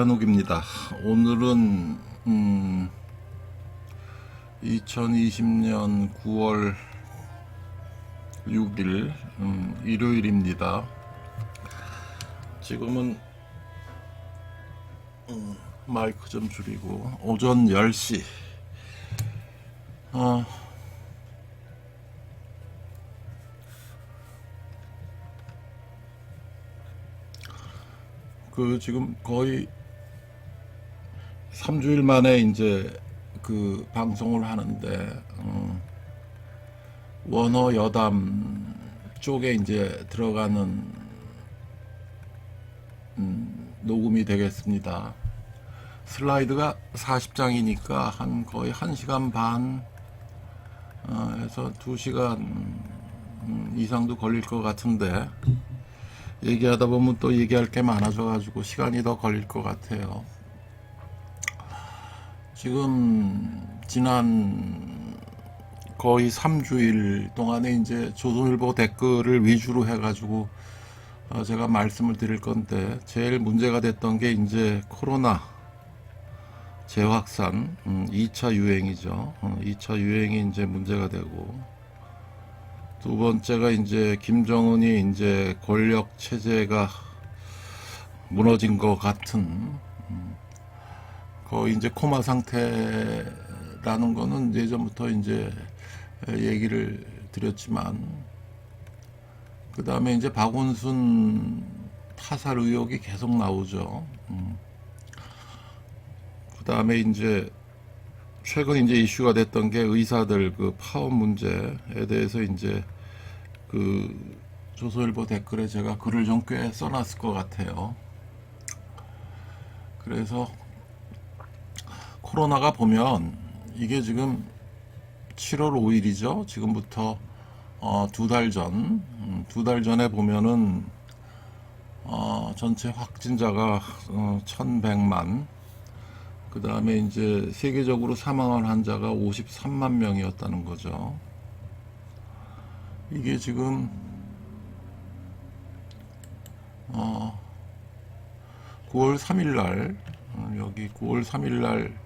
배한욱입니다. 오늘은 2020년 9월 6일 일요일입니다. 지금은 마이크 좀 줄이고 오전 10시 지금 거의 3주일 만에 이제 방송을 하는데 원어 여담 쪽에 이제 들어가는 녹음이 되겠습니다. 슬라이드가 40장이니까 거의 1시간 반 해서 2시간 이상도 걸릴 것 같은데, 얘기하다 보면 또 얘기할 게 많아져 가지고 시간이 더 걸릴 것 같아요. 지금 지난 거의 3주일 동안에 이제 조선일보 댓글을 위주로 해 가지고 제가 말씀을 드릴 건데, 제일 문제가 됐던 게 이제 코로나 재확산 2차 유행이죠. 2차 유행이 이제 문제가 되고, 두 번째가 이제 김정은이 이제 권력 체제가 무너진 것 같은 거의 이제 코마 상태라는 거는 예전부터 이제 얘기를 드렸지만, 그 다음에 이제 박원순 타살 의혹이 계속 나오죠. 그 다음에 이제 최근 이제 이슈가 됐던 게 의사들 파업 문제에 대해서 이제 조선일보 댓글에 제가 글을 좀 꽤 써놨을 것 같아요. 그래서 코로나가 보면 이게 지금 7월 5일이죠. 지금부터 2달 전에 보면은 전체 확진자가 1100만, 그 다음에 이제 세계적으로 사망한 환자가 53만 명이었다는 거죠. 이게 지금 9월 3일 날, 여기 9월 3일 날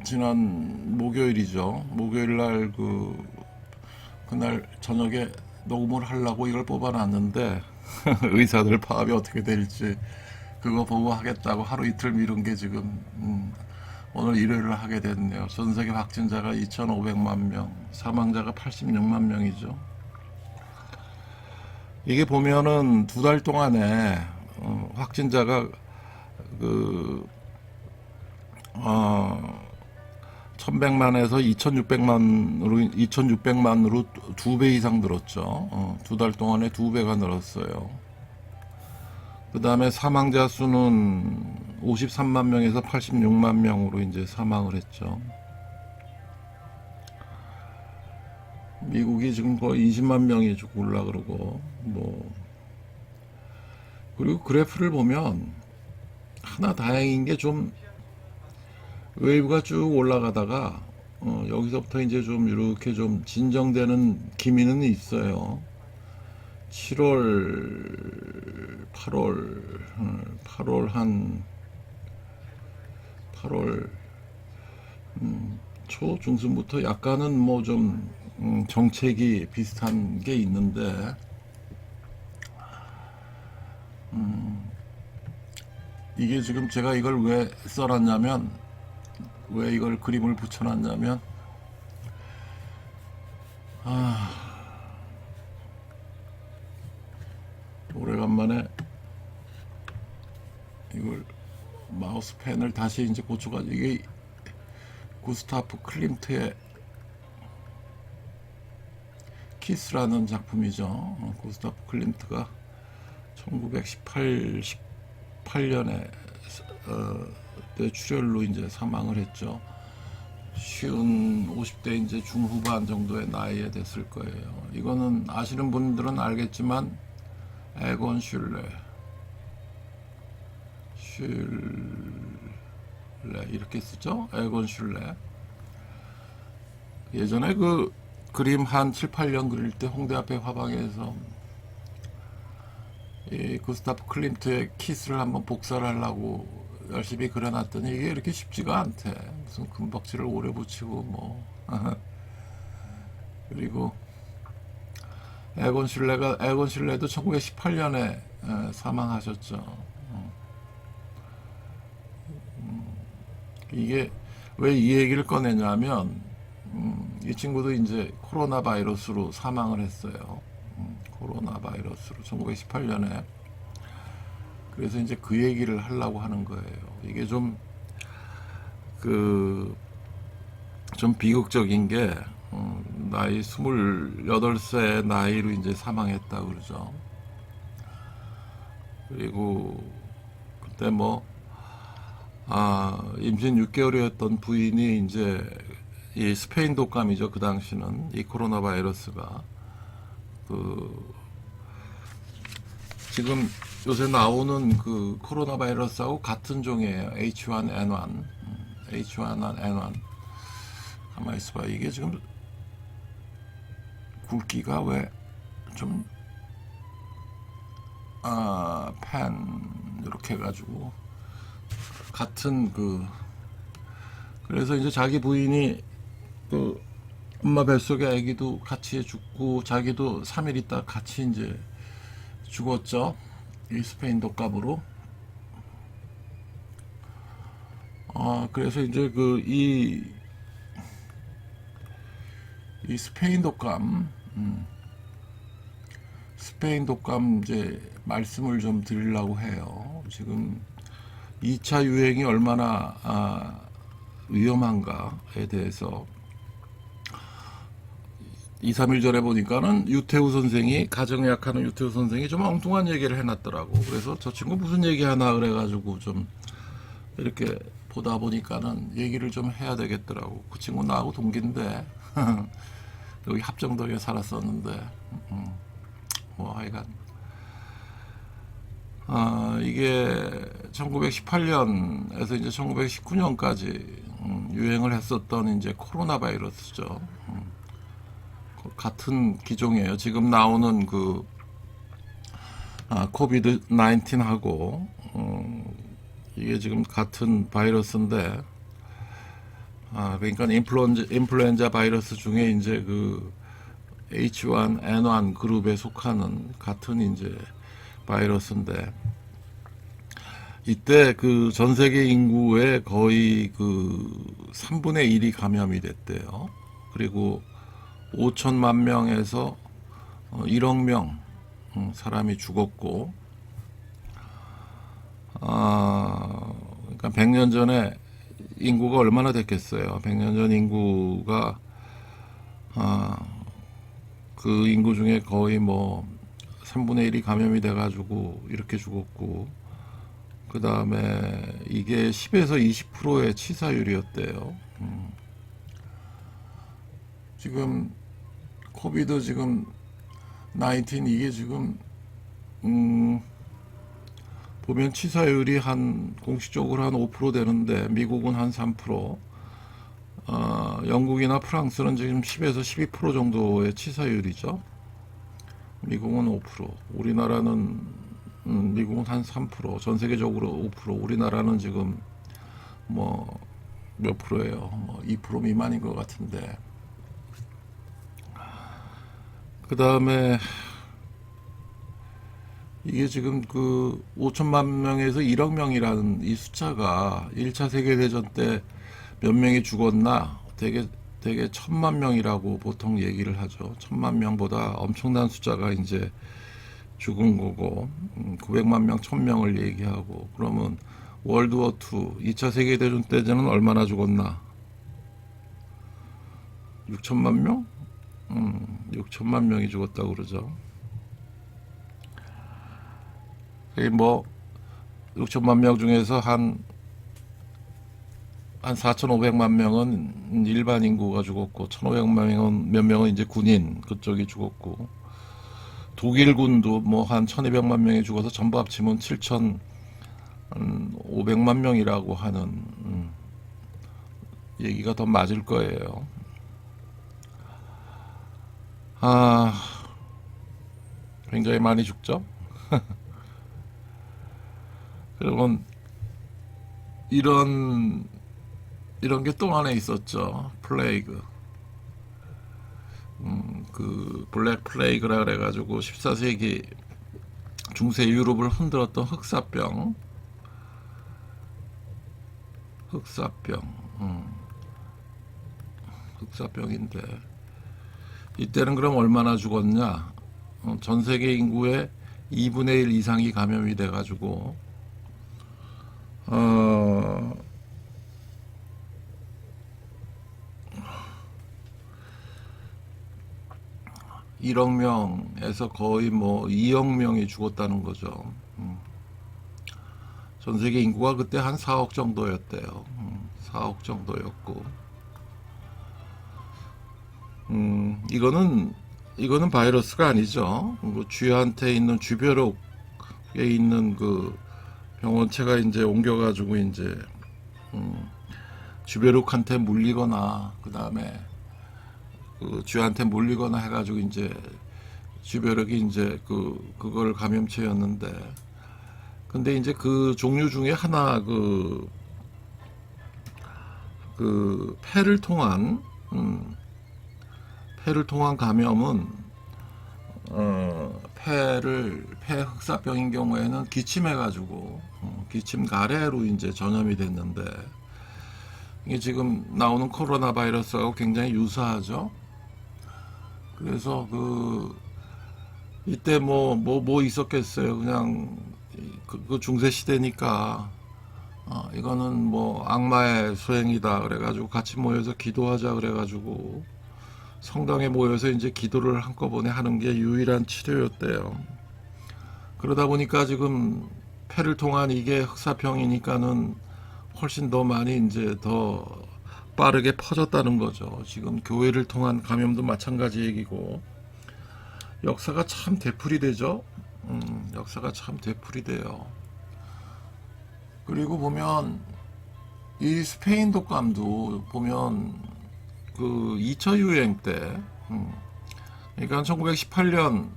지난 목요일이죠. 목요일 날 그날 저녁에 녹음을 하려고 이걸 뽑아놨는데 의사들 파업이 어떻게 될지 그거 보고 하겠다고 하루 이틀 미룬 게 지금 오늘 일요일을 하게 됐네요. 전 세계 확진자가 2,500만 명, 사망자가 86만 명이죠. 이게 보면은 2달 동안에 확진자가 1100만에서 2600만으로 2배 이상 늘었죠. 2달 동안에 2배가 늘었어요. 그 다음에 사망자 수는 53만 명에서 86만 명으로 이제 사망을 했죠. 미국이 지금 거의 20만 명이 쭉 올라 그러고, 그리고 그래프를 보면 하나 다행인 게 좀 웨이브가 쭉 올라가다가 여기서부터 이제 좀 이렇게 좀 진정되는 기미는 있어요. 7월, 8월 8월 초 중순부터 약간은 좀 정책이 비슷한 게 있는데, 이게 지금 제가 이걸 왜 써놨냐면, 왜 이걸 그림을 붙여놨냐면, 오래간만에 이걸 마우스펜을 다시 이제 고쳐가지고, 이게 구스타프 클림트의 키스라는 작품이죠. 구스타프 클림트가 1918년에 뇌출혈로 이제 사망을 했죠. 50대 이제 중후반 정도의 나이에 됐을 거예요. 이거는 아시는 분들은 알겠지만 에곤 슐레 이렇게 쓰죠. 에곤 슐레. 예전에 그림 한 7, 8년 그릴 때 홍대 앞에 화방에서 이 구스타프 클림트의 키스를 한번 복사를 하려고 열심히 그려놨더니 이게 이렇게 쉽지가 않대. 무슨 금박지를 오래 붙이고 뭐. 그리고 에곤 실레도 1918년에 사망하셨죠. 이게 왜 이 얘기를 꺼내냐면 이 친구도 이제 코로나 바이러스로 사망을 했어요. 코로나 바이러스로 1918년에. 그래서 이제 그 얘기를 하려고 하는 거예요. 이게 좀 비극적인 게 나이 28세 나이로 이제 사망했다 그러죠. 그리고 그때 뭐 임신 6개월이었던 부인이 이제 이 스페인 독감이죠. 그 당시는 이 코로나 바이러스가 그 지금 요새 나오는 그 코로나 바이러스하고 같은 종이에요. H1N1. H1N1. 가만히 있어봐. 이게 지금 굵기가 왜 좀, 펜, 이렇게 해가지고, 같은 그래서 이제 자기 부인이 그 엄마 뱃속에 아기도 같이 죽고, 자기도 3일 있다 같이 이제 죽었죠. 이 스페인 독감으로. 그래서 이제 이 스페인 독감 이제 말씀을 좀 드리려고 해요. 지금 2차 유행이 얼마나 위험한가에 대해서 2, 3일 전에 보니까는 유태우 선생이 가정의학하는 유태우 선생이 좀 엉뚱한 얘기를 해놨더라고. 그래서 저 친구 무슨 얘기 하나 그래가지고 좀 이렇게 보다 보니까는 얘기를 좀 해야 되겠더라고. 그 친구 나하고 동기인데 여기 합정동에 살았었는데 뭐 하여간 이게 1918년에서 이제 1919년까지 유행을 했었던 이제 코로나 바이러스죠. 같은 기종이에요. 지금 나오는 코비드 19하고 이게 지금 같은 바이러스인데 그러니까 인플루엔자 바이러스 중에 이제 H1N1 그룹에 속하는 같은 이제 바이러스인데 이때 전 세계 인구의 거의 3분의 1이 감염이 됐대요. 그리고 5천만 명에서 1억 명 사람이 죽었고, 그러니까 100년 전에 인구가 얼마나 됐겠어요. 100년 전 인구가 그 인구 중에 거의 뭐 3분의 1이 감염이 돼가지고 이렇게 죽었고, 그 다음에 이게 10에서 20%의 치사율이었대요. 지금 코비드 지금 19 이게 지금 보면 치사율이 공식적으로 한 5% 되는데 미국은 한 3%, 영국이나 프랑스는 지금 10에서 12% 정도의 치사율이죠. 미국은 5%, 우리나라는 미국은 한 3%, 전 세계적으로 5%, 우리나라는 지금 뭐 몇 프로예요? 뭐 2% 미만인 것 같은데. 그 다음에 이게 지금 5천만 명에서 1억 명이라는 이 숫자가 1차 세계대전 때 몇 명이 죽었나? 되게 1,000만 명이라고 보통 얘기를 하죠. 1,000만 명보다 엄청난 숫자가 이제 죽은 거고, 900만 명, 1,000명을 얘기하고, 그러면 월드워 2, 2차 세계대전 때는 얼마나 죽었나? 6천만 명? 6천만 명이 죽었다고 그러죠. 뭐 6천만 명 중에서 한 4,500만 명은 일반 인구가 죽었고 1,500만 명은 몇 명은 이제 군인 그쪽이 죽었고 독일군도 뭐 한 1,200만 명이 죽어서 전부 합치면 7,500만 명이라고 하는 얘기가 더 맞을 거예요. 굉장히 많이 죽죠. 그러면 이런 이런 게 또 하나 있었죠. 플레이그. 그 블랙 플레이그라 그래가지고 14세기 중세 유럽을 흔들었던 흑사병, 흑사병인데 이때는 그럼 얼마나 죽었냐? 전 세계 인구의 2분의 1 이상이 감염이 돼가지고 어, 1억 명에서 거의 뭐 2억 명이 죽었다는 거죠. 전 세계 인구가 그때 한 4억 정도였대요. 4억 정도였고, 이거는 바이러스가 아니죠. 그 쥐한테 있는 쥐벼룩에 있는 그 병원체가 이제 옮겨가지고 이제 쥐벼룩한테 물리거나 그 다음에 그 쥐한테 물리거나 해가지고 이제 쥐벼룩이 이제 그걸 감염체였는데, 근데 이제 그 종류 중에 하나 그 폐를 통한 감염은 폐 흑사병인 경우에는 기침해가지고 기침 가래로 이제 전염이 됐는데, 이게 지금 나오는 코로나 바이러스하고 굉장히 유사하죠. 그래서 이때 뭐 있었겠어요. 그냥 그 중세 시대니까 이거는 뭐 악마의 소행이다 그래가지고 같이 모여서 기도하자 그래가지고 성당에 모여서 이제 기도를 한꺼번에 하는 게 유일한 치료였대요. 그러다 보니까 지금 폐를 통한 이게 흑사병이니까는 훨씬 더 많이 이제 더 빠르게 퍼졌다는 거죠. 지금 교회를 통한 감염도 마찬가지 얘기고, 역사가 참 되풀이되죠. 역사가 참 되풀이돼요. 그리고 보면 이 스페인 독감도 보면 그 2차 유행 때, 그러니까 1918년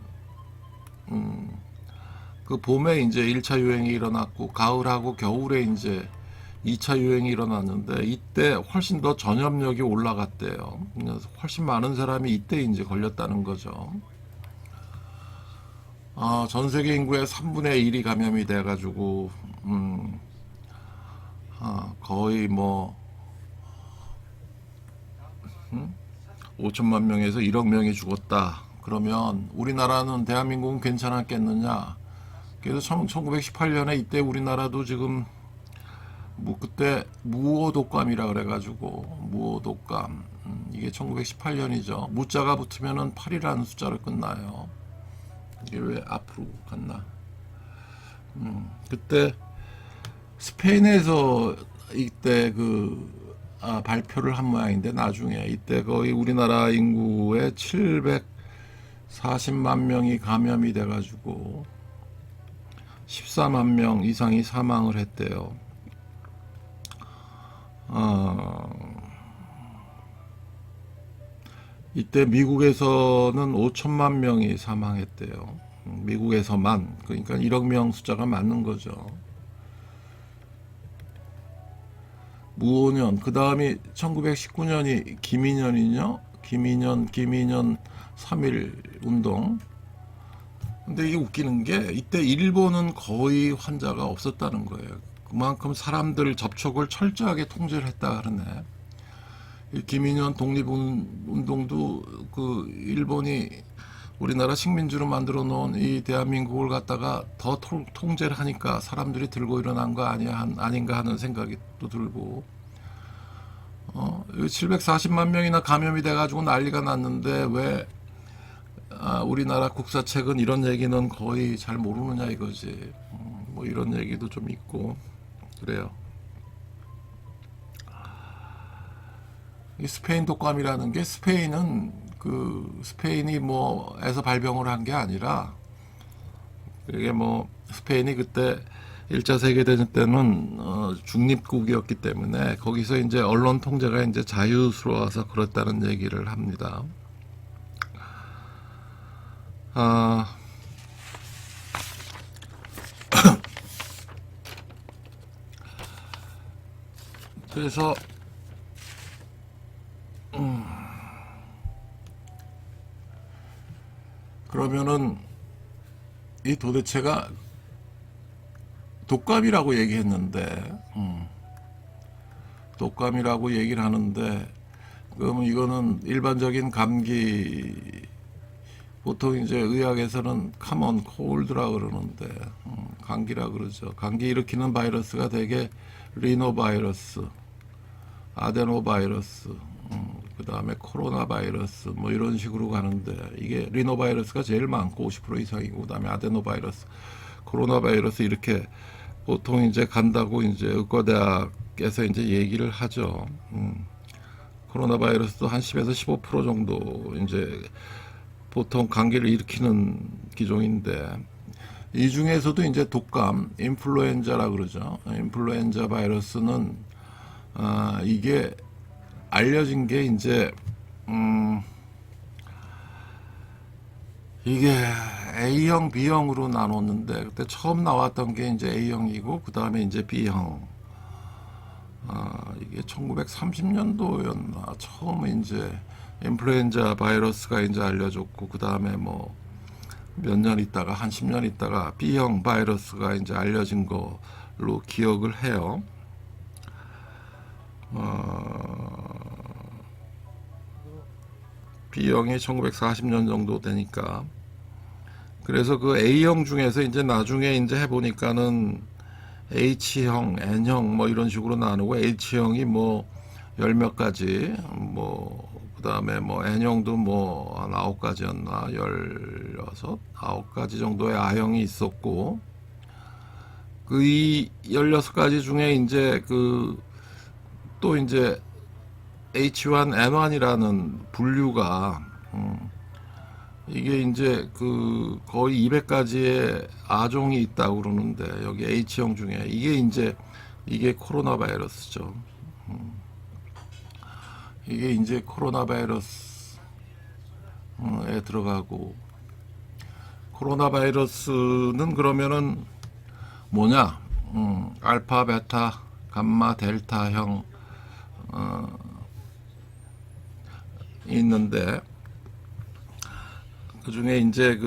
그 봄에 이제 1차 유행이 일어났고 가을하고 겨울에 이제 2차 유행이 일어났는데, 이때 훨씬 더 전염력이 올라갔대요. 그래서 훨씬 많은 사람이 이때 이제 걸렸다는 거죠. 전 세계 인구의 3분의 1이 감염이 돼가지고 거의 뭐 5천만 명에서 1억 명이 죽었다. 그러면 우리나라는 대한민국은 괜찮았겠느냐? 그래서 1918년에 이때 우리나라도 지금 뭐 그때 무호독감이라 그래가지고 무호독감, 이게 1918년이죠. 무자가 붙으면은 8이라는 숫자로 끝나요. 이게 왜 앞으로 갔나? 그때 스페인에서 이때 발표를 한 모양인데, 나중에 이때 거의 우리나라 인구의 740만 명이 감염이 돼가지고 14만 명 이상이 사망을 했대요. 이때 미국에서는 5천만 명이 사망했대요. 미국에서만. 그러니까 1억 명 숫자가 맞는 거죠. 무오년, 그 다음이 1919년이 김인년이죠. 김인년 3.1 운동. 근데 이게 웃기는 게 이때 일본은 거의 환자가 없었다는 거예요. 그만큼 사람들 접촉을 철저하게 통제를 했다 그러네. 이 김인년 독립운동도 그 일본이 우리나라 식민지로 만들어 놓은 이 대한민국을 갖다가 더 통제를 하니까 사람들이 들고 일어난 거 아닌가 하는 생각이 또 들고, 740만 명이나 감염이 돼가지고 난리가 났는데 왜 우리나라 국사책은 이런 얘기는 거의 잘 모르느냐 이거지. 뭐 이런 얘기도 좀 있고 그래요. 이 스페인 독감이라는 게 스페인이 뭐에서 발병을 한 게 아니라, 이게 뭐 스페인이 그때 1차 세계대전 때는 중립국이었기 때문에 거기서 이제 언론 통제가 이제 자유스러워서 그렇다는 얘기를 합니다. 그래서 그러면은 이 도대체가 독감이라고 얘기했는데, 독감이라고 얘기를 하는데, 그러면 이거는 일반적인 감기, 보통 이제 의학에서는 common cold라 그러는데, 감기라 그러죠. 감기 일으키는 바이러스가 대개 리노바이러스, 아데노바이러스, 그 다음에 코로나 바이러스 뭐 이런 식으로 가는데, 이게 리노바이러스가 제일 많고 50% 이상이고, 그 다음에 아데노바이러스, 코로나 바이러스 이렇게 보통 이제 간다고 이제 의과대학에서 이제 얘기를 하죠. 코로나 바이러스도 한 10에서 15% 정도 이제 보통 감기를 일으키는 기종인데, 이 중에서도 이제 독감, 인플루엔자라 그러죠. 인플루엔자 바이러스는 이게 알려진 게 이제 이게 A형, B형으로 나눴는데, 그때 처음 나왔던 게 이제 A형이고 그 다음에 이제 B형. 이게 1930년도였나 처음 이제 인플루엔자 바이러스가 이제 알려졌고, 그 다음에 뭐 몇 년 있다가 한 10년 있다가 B형 바이러스가 이제 알려진 걸로 기억을 해요. B형이 1940년 정도 되니까. 그래서 그 A형 중에서 이제 나중에 이제 해보니까는 H형, N형 뭐 이런 식으로 나누고, H형이 뭐 열 몇 가지, 뭐 그 다음에 뭐 N형도 뭐 한 9가지였나 9가지 정도의 A형이 있었고, 그 이 16가지 중에 이제 그 또 이제 H1N1이라는 분류가 이게 이제 그 거의 200가지의 아종이 있다고 그러는데, 여기 H형 중에 이게 코로나 바이러스죠. 이게 이제 코로나 바이러스에 들어가고, 코로나 바이러스는 그러면은 뭐냐? 알파, 베타, 감마, 델타형 있는데, 그 중에 이제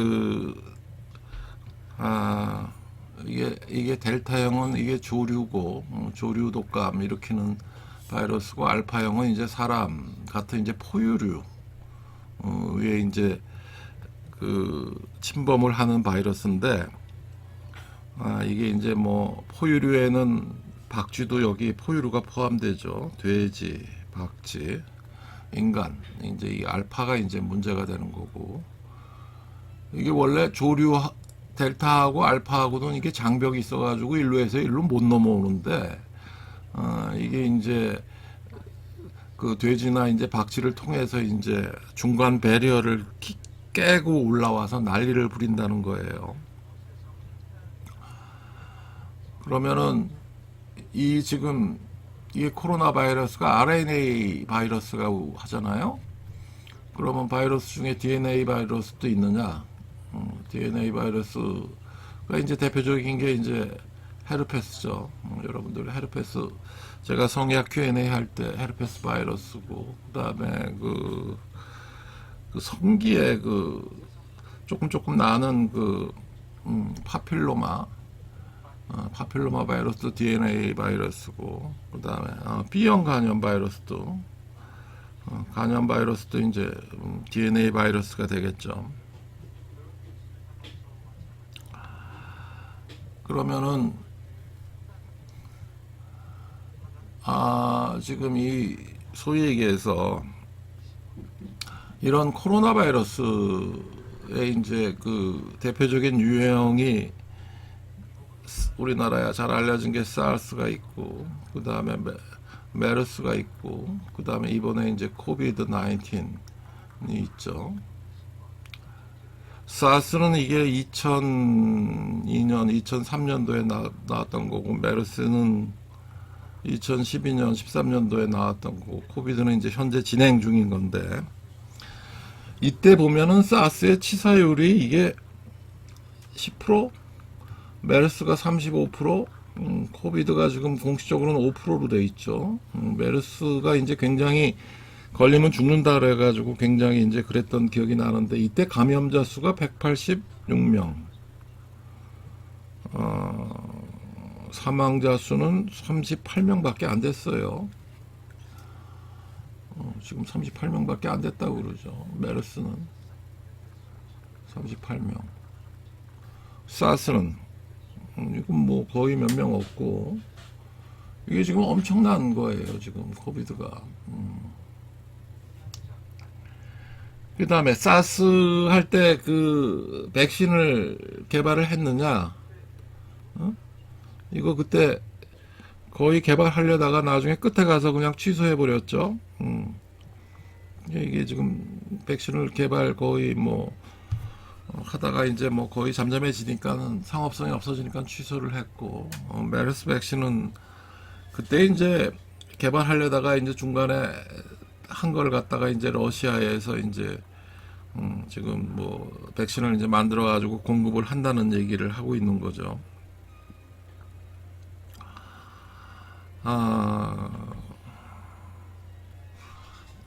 이게 델타형은 이게 조류고, 조류 독감 일으키는 바이러스고, 알파형은 이제 사람 같은 이제 포유류 에 이제 그 침범을 하는 바이러스인데, 이게 이제 뭐 포유류에는 박쥐도 여기 포유류가 포함되죠. 돼지, 박쥐, 인간, 이제 이 알파가 이제 문제가 되는 거고, 이게 원래 조류 델타하고 알파하고는 이게 장벽이 있어가지고 일루에서 일루 못 넘어오는데, 이게 이제 그 돼지나 이제 박쥐를 통해서 이제 중간 배리어를 깨고 올라와서 난리를 부린다는 거예요. 그러면은 지금 이게 코로나 바이러스가 RNA 바이러스가 하잖아요. 그러면 바이러스 중에 DNA 바이러스도 있느냐? DNA 바이러스가 이제 대표적인 게 이제 헤르페스죠. 여러분들 헤르페스, 제가 성약 Q&A 할 때 헤르페스 바이러스고, 그다음에 그 성기에 조금 나는 파필로마 바이러스도 DNA 바이러스고, 그다음에 B형 간염 바이러스도 이제 DNA 바이러스가 되겠죠. 그러면은 지금 이 소위 얘기해서 이런 코로나 바이러스의 이제 그 대표적인 유형이 우리나라에 잘 알려진 게 사르스가 있고, 그 다음에 메르스가 있고, 그 다음에 이번에 이제 코비드 19이 있죠. 사스는 이게 2002년, 2003년도에 나왔던 거고, 메르스는 2012년, 13년도에 나왔던 거고, 코비드는 이제 현재 진행 중인 건데, 이때 보면은 사스의 치사율이 이게 10%, 메르스가 35%, 코비드가 지금 공식적으로는 5%로 돼 있죠. 메르스가 이제 굉장히 걸리면 죽는다 그래가지고 굉장히 이제 그랬던 기억이 나는데 이때 감염자 수가 186명, 사망자 수는 38명밖에 안 됐어요. 지금 38명밖에 안 됐다고 그러죠. 메르스는 38명. 사스는 이건 뭐 거의 몇 명 없고 이게 지금 엄청난 거예요. 지금 코비드가. 그 다음에 사스 할 때 그 백신을 개발을 했느냐? 어? 이거 그때 거의 개발하려다가 나중에 끝에 가서 그냥 취소해 버렸죠. 이게 지금 백신을 개발 거의 뭐 하다가 이제 뭐 거의 잠잠해지니까는 상업성이 없어지니까 취소를 했고, 메르스 백신은 그때 이제 개발하려다가 이제 중간에 한 걸 갖다가 이제 러시아에서 이제 지금 뭐 백신을 이제 만들어 가지고 공급을 한다는 얘기를 하고 있는 거죠.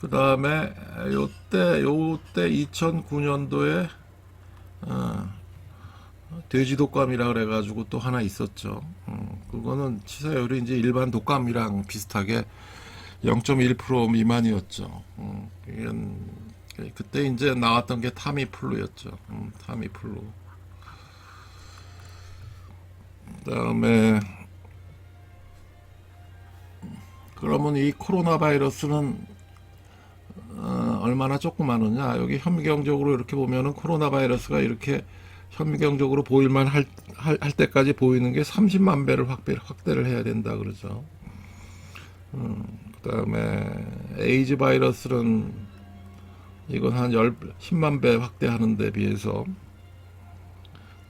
그 다음에 요때 2009년도에 돼지 독감이라 그래가지고 또 하나 있었죠. 그거는 치사율이 이제 일반 독감이랑 비슷하게 0.1% 미만이었죠. 그때 이제 나왔던 게 타미플루였죠. 타미플루. 그다음에 그러면 이 코로나 바이러스는 얼마나 조그마느냐? 여기 현미경적으로 이렇게 보면은 코로나 바이러스가 이렇게 현미경적으로 보일만 할 때까지 보이는 게 30만 배를 확대를 해야 된다 그러죠. 그다음에 에이즈 바이러스는 이건 한 10만 배 확대하는 데 비해서,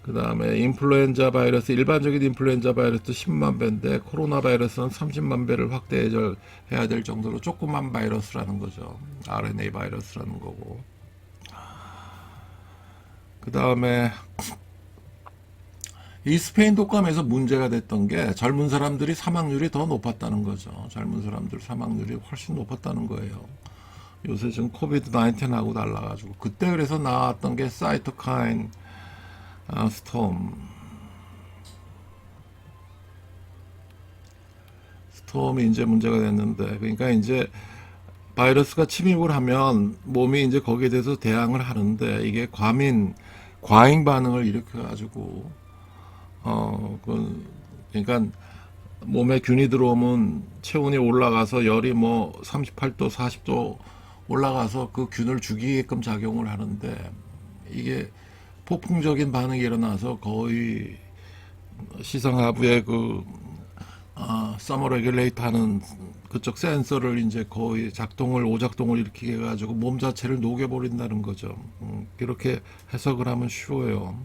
그다음에 인플루엔자 바이러스, 일반적인 인플루엔자 바이러스도 10만 배인데 코로나 바이러스는 30만 배를 확대해야 될 정도로 조그만 바이러스라는 거죠. RNA 바이러스라는 거고. 그다음에 이 스페인 독감에서 문제가 됐던 게 젊은 사람들이 사망률이 더 높았다는 거죠. 젊은 사람들 사망률이 훨씬 높았다는 거예요. 요새 지금 코비드 19하고 달라가지고 그때 그래서 나왔던 게 사이토카인 스톰이 이제 문제가 됐는데, 그러니까 이제 바이러스가 침입을 하면 몸이 이제 거기에 대해서 대항을 하는데 이게 과잉 반응을 일으켜가지고 그러니까 몸에 균이 들어오면 체온이 올라가서 열이 뭐 38도, 40도 올라가서 그 균을 죽이게끔 작용을 하는데 이게 폭풍적인 반응이 일어나서 거의 시상하부에 그 서머 레귤레이터 하는 그쪽 센서를 이제 거의 오작동을 일으키게 해가지고 몸 자체를 녹여버린다는 거죠. 이렇게 해석을 하면 쉬워요.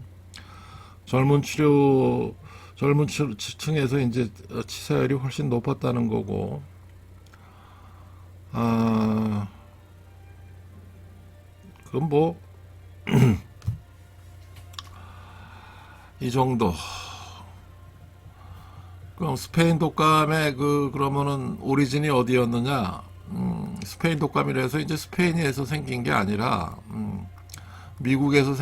젊은 층에서 이제 치사율이 훨씬 높았다는 거고, 그건 뭐, 이 정도. 그럼 스페인 독감의 그러면은 오리진이 어디였느냐? 스페인 독감이라서 이제 스페인에서 생긴 게 아니라, 미국에서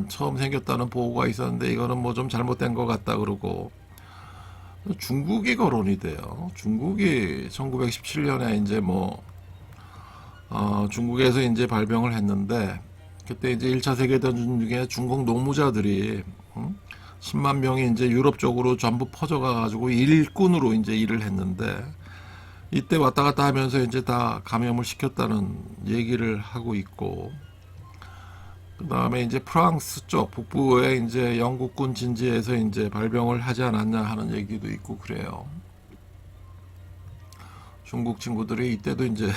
처음 생겼다는 보고가 있었는데 이거는 뭐 좀 잘못된 것 같다 그러고, 중국이 거론이 돼요. 중국이 1917년에 이제 중국에서 이제 발병을 했는데, 그때 이제 1차 세계대전 중에 중국 농무자들이 10만 명이 이제 유럽 쪽으로 전부 퍼져가가지고 일꾼으로 이제 일을 했는데, 이때 왔다 갔다 하면서 이제 다 감염을 시켰다는 얘기를 하고 있고, 그 다음에 이제 프랑스 쪽 북부에 이제 영국군 진지에서 이제 발병을 하지 않았냐 하는 얘기도 있고 그래요. 중국 친구들이 이때도 이제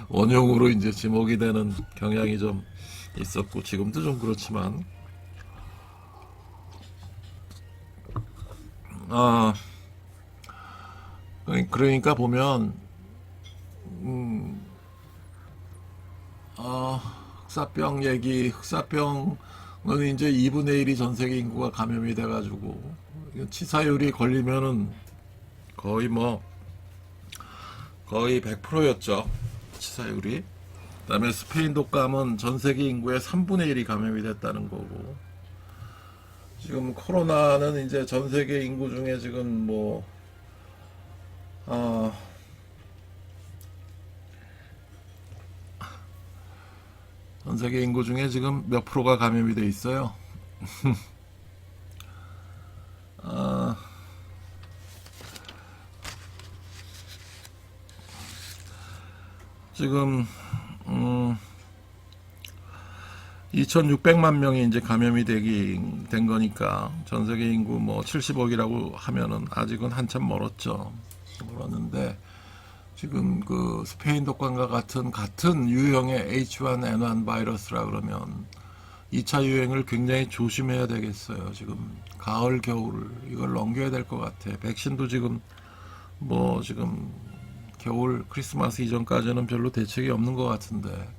원흉으로 이제 지목이 되는 경향이 좀 있었고 지금도 좀 그렇지만, 그러니까 보면 흑사병은 이제 2분의 1이 전 세계 인구가 감염이 돼가지고 치사율이 걸리면은 거의 거의 100%였죠. 치사율이. 그다음에 스페인 독감은 전 세계 인구의 3분의 1이 감염이 됐다는 거고, 지금 코로나는 이제 전 세계 인구 중에 지금 어, 전 세계 인구 중에 지금 몇 프로가 감염이 돼 있어요. 아, 지금 2,600만 명이 이제 감염이 된 거니까 전 세계 인구 70억이라고 하면은 아직은 한참 멀었죠. 멀었는데 지금 그 스페인 독감과 같은 유형의 H1N1 바이러스라 그러면 2차 유행을 굉장히 조심해야 되겠어요. 지금 가을 겨울 이걸 넘겨야 될 것 같아. 백신도 지금 지금 겨울 크리스마스 이전까지는 별로 대책이 없는 것 같은데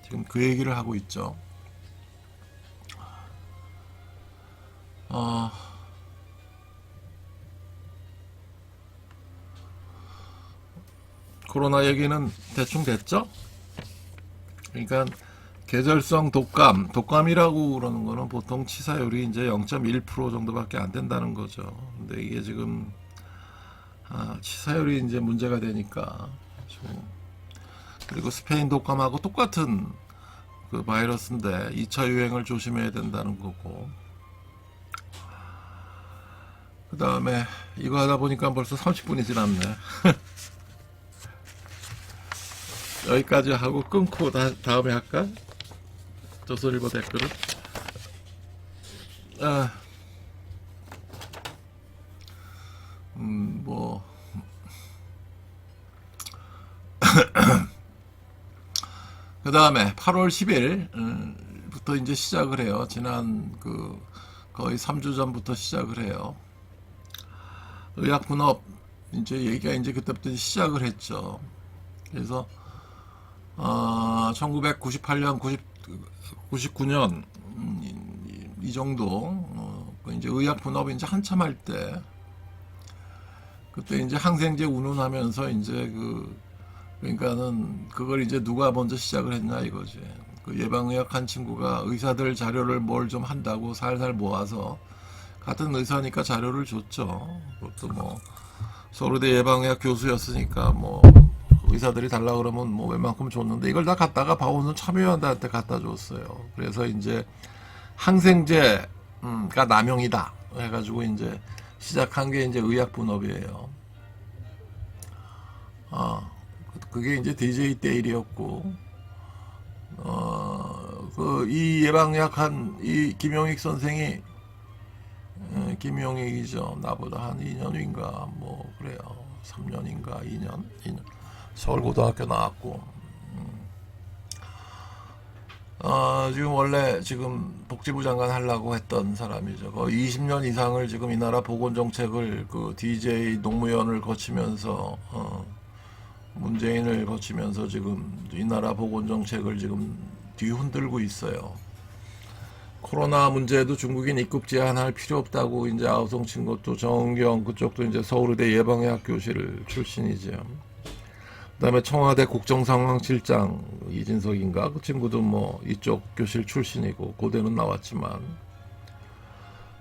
지금 그 얘기를 하고 있죠. 어, 코로나 얘기는 대충 됐죠? 그러니까 계절성 독감이라고 그러는 거는 보통 치사율이 이제 0.1% 정도밖에 안 된다는 거죠. 근데 이게 지금 치사율이 이제 문제가 되니까 지금, 그리고 스페인 독감하고 똑같은 그 바이러스인데 2차 유행을 조심해야 된다는 거고, 그 다음에 이거 하다 보니까 벌써 30분이 지났네. 여기까지 하고 끊고 다음에 할까? 조선일보 댓글은 아, 뭐 그 다음에 8월 10일부터 이제 시작을 해요. 지난 거의 3주 전부터 시작을 해요. 의약분업 이제 얘기가 이제 그때부터 시작을 했죠. 그래서 1998년, 99년 이 정도 이제 의약분업 이제 한참 할 때, 그때 이제 항생제 운운하면서 이제 그러니까는 그걸 이제 누가 먼저 시작을 했냐 이거지. 그 예방의학 한 친구가 의사들 자료를 뭘 좀 한다고 살살 모아서 같은 의사니까 자료를 줬죠. 그것도 서울대 예방의학 교수였으니까 의사들이 달라 그러면 웬만큼 줬는데 이걸 다 갖다가 박원순 참여연대한테 갖다 줬어요. 그래서 이제 항생제가 남용이다 해가지고 이제 시작한 게 이제 의약분업이에요. 그게 이제 DJ 때 일이었고, 이 예방의학 이 김용익 선생이, 김용익이죠. 나보다 한 2년인가, 그래요. 3년인가, 2년. 서울고등학교 나왔고, 지금 원래 지금 복지부 장관 하려고 했던 사람이죠. 거의 20년 이상을 지금 이 나라 보건정책을 DJ 노무현을 거치면서, 문재인을 거치면서 지금 이 나라 보건정책을 지금 뒤흔들고 있어요. 코로나 문제도 중국인 입국 제한할 필요 없다고 이제 아우성 친 것도 정은경 그쪽도 이제 서울대 예방의학 교실 출신이죠. 그다음에 청와대 국정상황실장 이진석인가 그 친구도 이쪽 교실 출신이고 고대는 나왔지만,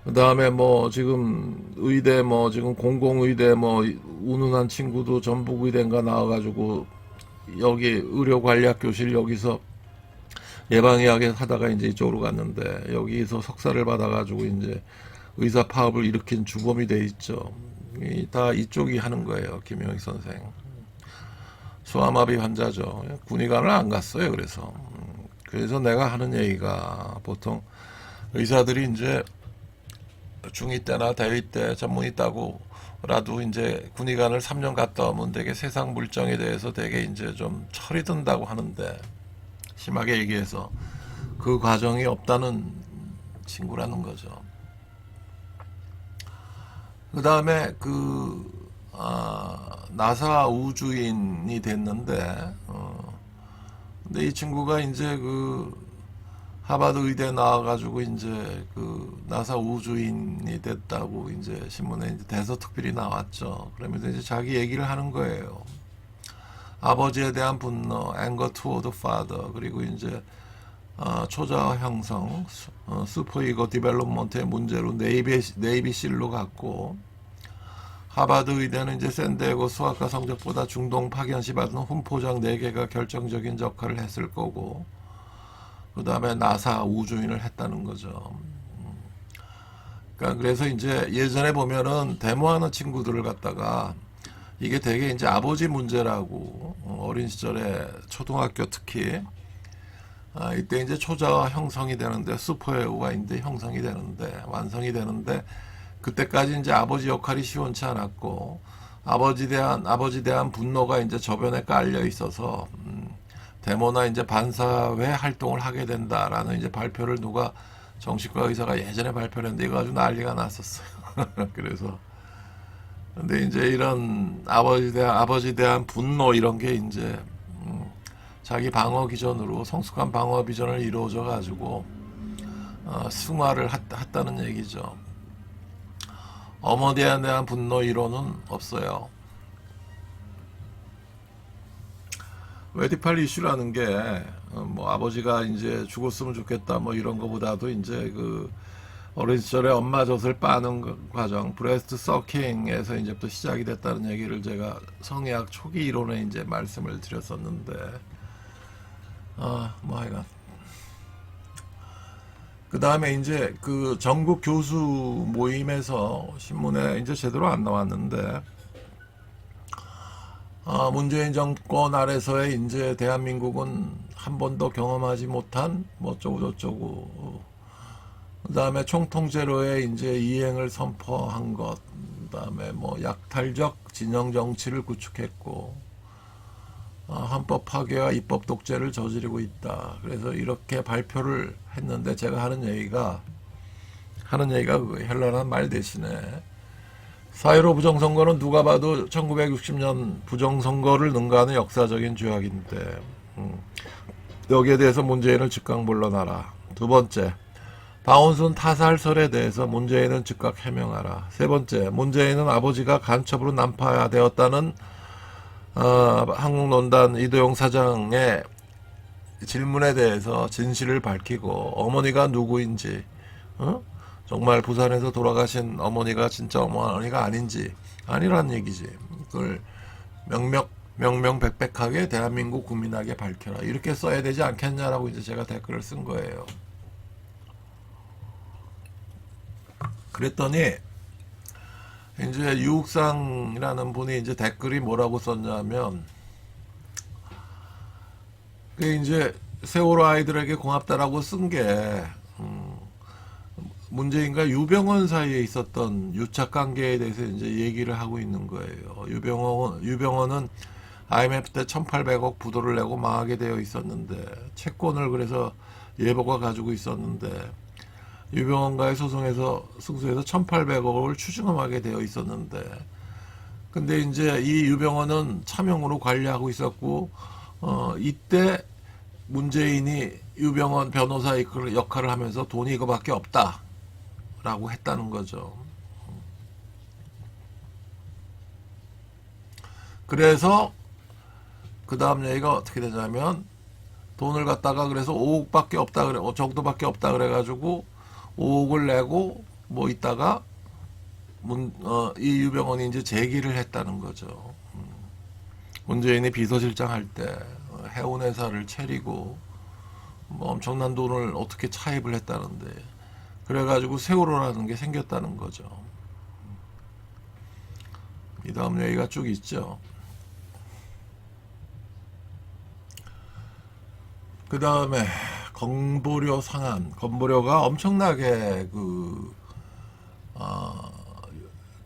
그다음에 지금 의대 지금 공공의대 운운한 친구도 전북의대인가 나와가지고 여기 의료관리학 교실 여기서 예방의학에 하다가 이제 이쪽으로 갔는데 여기서 석사를 받아가지고 이제 의사 파업을 일으킨 주범이 돼 있죠. 다 이쪽이 하는 거예요. 김용익 선생. 소아마비 환자죠. 군의관을 안 갔어요. 그래서 내가 하는 얘기가 보통 의사들이 이제 중2 때나 대위 때 전문의 따고라도 이제 군의관을 3년 갔다 오면 되게 세상 물정에 대해서 되게 이제 좀 철이 든다고 하는데, 심하게 얘기해서 그 과정이 없다는 친구라는 거죠. 그 다음에 나사 우주인이 됐는데, 근데 이 친구가 이제 하버드 의대 나와가지고 이제 그 나사 우주인이 됐다고 이제 신문에 이제 대서특필이 나왔죠. 그러면서 이제 자기 얘기를 하는 거예요. 아버지에 대한 분노, anger toward father, 그리고 이제 초자아 형성, 슈퍼이거 디벨롭먼트의 문제로 네이비실로 갔고, 하버드 의대는 이제 샌디에고 수학과 성적보다 중동 파견시 받은 훈포장 4개가 결정적인 역할을 했을 거고, 그 다음에 나사 우주인을 했다는 거죠. 그러니까 그래서 이제 예전에 보면은 데모하는 친구들을 갖다가 이게 되게 이제 아버지 문제라고, 어린 시절에 초등학교 특히 이때 이제 초자아 형성이 되는데, 슈퍼에고가 이제 형성이 되는데, 완성이 되는데, 그때까지 이제 아버지 역할이 시원치 않았고, 아버지 대한 분노가 이제 저변에 깔려 있어서 데모나 이제 반사회 활동을 하게 된다라는 이제 발표를 누가 정신과 의사가 예전에 발표를 했는데 이거 아주 난리가 났었어요. 그래서 근데 이제 이런 아버지 대한 분노 이런 게 이제 자기 방어 기전으로 성숙한 방어 비전을 이루어져 가지고 승화를 했다는 얘기죠. 어머니에 대한 분노 이론은 없어요. 웨디팔 이슈라는 게 뭐 아버지가 이제 죽었으면 좋겠다 뭐 이런 거보다도 이제 그 어린 시절에 엄마 젖을 빠는 과정, 브레스트 서킹에서 이제부터 시작이 됐다는 얘기를 제가 성의학 초기 이론에 이제 말씀을 드렸었는데, 뭐 하여간 그 다음에 이제 그 전국 교수 모임에서 신문에 이제 제대로 안 나왔는데, 문재인 정권 아래서의 이제 대한민국은 한 번도 경험하지 못한 뭐 어쩌고 저쩌고, 그 다음에 총통제로의 이제 이행을 선포한 것, 그 다음에 뭐 약탈적 진영 정치를 구축했고, 헌법 파괴와 입법 독재를 저지르고 있다. 그래서 이렇게 발표를 했는데 제가 하는 얘기가 그 현란한 말 대신에 4.15 부정선거는 누가 봐도 1960년 부정선거를 능가하는 역사적인 죄악인데, 여기에 대해서 문재인을 즉각 물러나라. 두 번째, 박원순 타살설에 대해서 문재인은 즉각 해명하라. 세 번째, 문재인은 아버지가 간첩으로 난파되었다는 한국논단 이도영 사장의 질문에 대해서 진실을 밝히고, 어머니가 누구인지, 정말 부산에서 돌아가신 어머니가 진짜 어머니가 아닌지, 아니란 얘기지. 그걸 명명백백하게 대한민국 국민에게 밝혀라. 이렇게 써야 되지 않겠냐라고 이제 제가 댓글을 쓴 거예요. 그랬더니 이제 유욱상이라는 분이 이제 댓글이 뭐라고 썼냐면, 그 이제 세월호 아이들에게 고맙다라고 쓴 게 문재인과 유병헌 사이에 있었던 유착 관계에 대해서 이제 얘기를 하고 있는 거예요. 유병헌은 IMF 때 1,800억 부도를 내고 망하게 되어 있었는데, 채권을 그래서 예보가 가지고 있었는데, 유병헌과의 소송에서 승소해서 1,800억을 추징하게 되어 있었는데, 근데 이제 이 유병헌은 차명으로 관리하고 있었고, 이때 문재인이 유병헌 변호사 역할을 하면서 돈이 이거밖에 없다라고 했다는 거죠. 그래서 그 다음 얘기가 어떻게 되냐면, 돈을 갖다가 그래서 5억밖에 없다 그래, 정도밖에 없다 그래가지고 5억을 내고 뭐 있다가 이 유병헌이 이제 제기를 했다는 거죠. 문재인이 비서실장 할 때 해운회사를 차리고 뭐 엄청난 돈을 어떻게 차입을 했다는데, 그래가지고 세월호라는 게 생겼다는 거죠. 이 다음 얘기가 쭉 있죠. 그 다음에 건보료 상한, 건보료가 엄청나게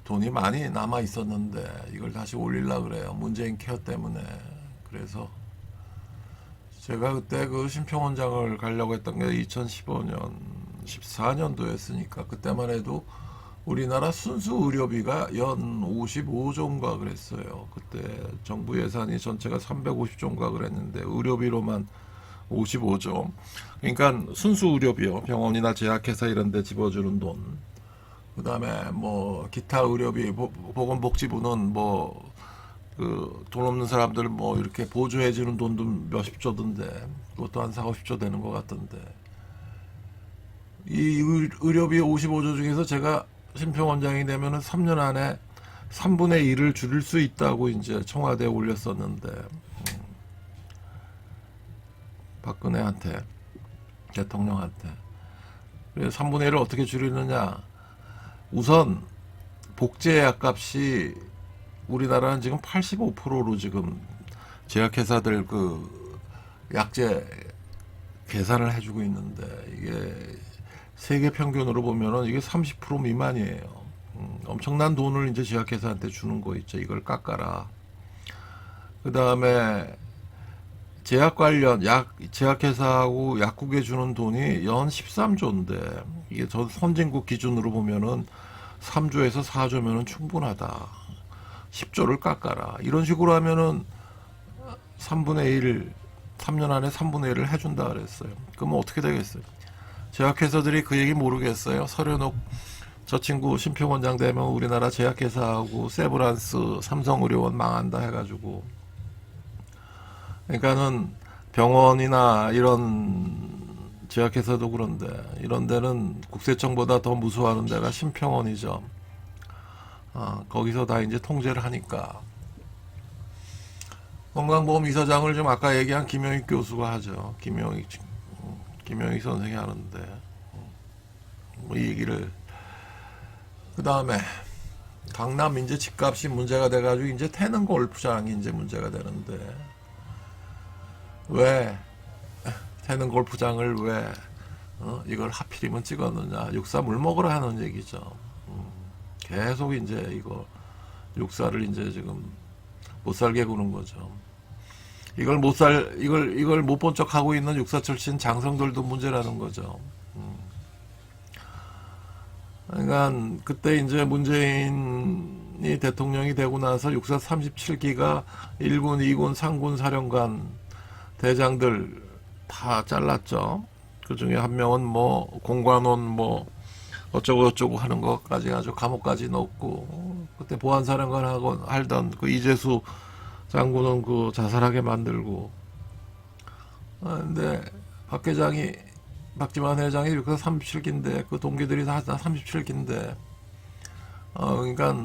돈이 많이 남아 있었는데 이걸 다시 올리려고 그래요. 문재인 케어 때문에. 그래서 제가 그때 그 심평원장을 가려고 했던 게 2015년, 14년도였으니까 그때만 해도 우리나라 순수 의료비가 연 55조인가 그랬어요. 그때 정부 예산이 전체가 350조인가 그랬는데 의료비로만 55조. 그러니까 순수 의료비요. 병원이나 제약회사 이런 데 집어주는 돈. 그다음에 뭐 기타 의료비, 보건복지부는 뭐 그 돈 없는 사람들 뭐 이렇게 보조해 주는 돈도 몇십 조던데 그것도 한 4, 50조 되는 것 같던데 이 의료비 55조 중에서 제가 심평원장이 되면은 3년 안에 3분의 1을 줄일 수 있다고 이제 청와대에 올렸었는데 박근혜한테 대통령한테 그래서 3분의 1을 어떻게 줄이느냐 우선 복제약 값이 우리나라는 지금 85%로 지금 제약회사들 그 약제 계산을 해주고 있는데 이게 세계 평균으로 보면은 이게 30% 미만이에요. 엄청난 돈을 이제 제약회사한테 주는 거 있죠. 이걸 깎아라. 그 다음에 제약 관련 제약회사하고 약국에 주는 돈이 연 13조인데 이게 전 선진국 기준으로 보면은 3조에서 4조면은 충분하다. 10조를 깎아라. 이런 식으로 하면은 3분의 1, 3년 안에 3분의 1을 해준다 그랬어요. 그러면 어떻게 되겠어요? 제약회사들이 그 얘기 모르겠어요. 서련옥 저 친구 심평원장 되면 우리나라 제약회사하고 세브란스, 삼성의료원 망한다 해가지고 그러니까는 병원이나 이런 제약회사도 그런데 이런 데는 국세청보다 더 무서워하는 데가 심평원이죠. 거기서 다 이제 통제를 하니까 건강보험 이사장을 좀 아까 얘기한 김영익 교수가 하죠. 김영익 선생이 하는데 뭐 이 얘기를 그 다음에 강남 이제 집값이 문제가 돼가지고 이제 태릉 골프장이 이제 문제가 되는데 왜 태릉 골프장을 왜 이걸 하필이면 찍었느냐 육사 물 먹으러 하는 얘기죠. 계속 이제 이거 육사를 이제 지금 못 살게 구는 거죠. 이걸 못 본 척 하고 있는 육사 출신 장성들도 문제라는 거죠. 그러니까 그때 이제 문재인이 대통령이 되고 나서 육사 37기가 1군, 2군, 3군 사령관 대장들 다 잘랐죠. 그 중에 한 명은 뭐 공관원 뭐 어쩌고 저쩌고 하는 것까지 아주 감옥까지 넣고 그때 보안사령관 하고 하던 그 이재수 장군은 그 자살하게 만들고 근데 박지만 회장이 이렇게 37기인데 그 동기들이 다 37기인데 그러니까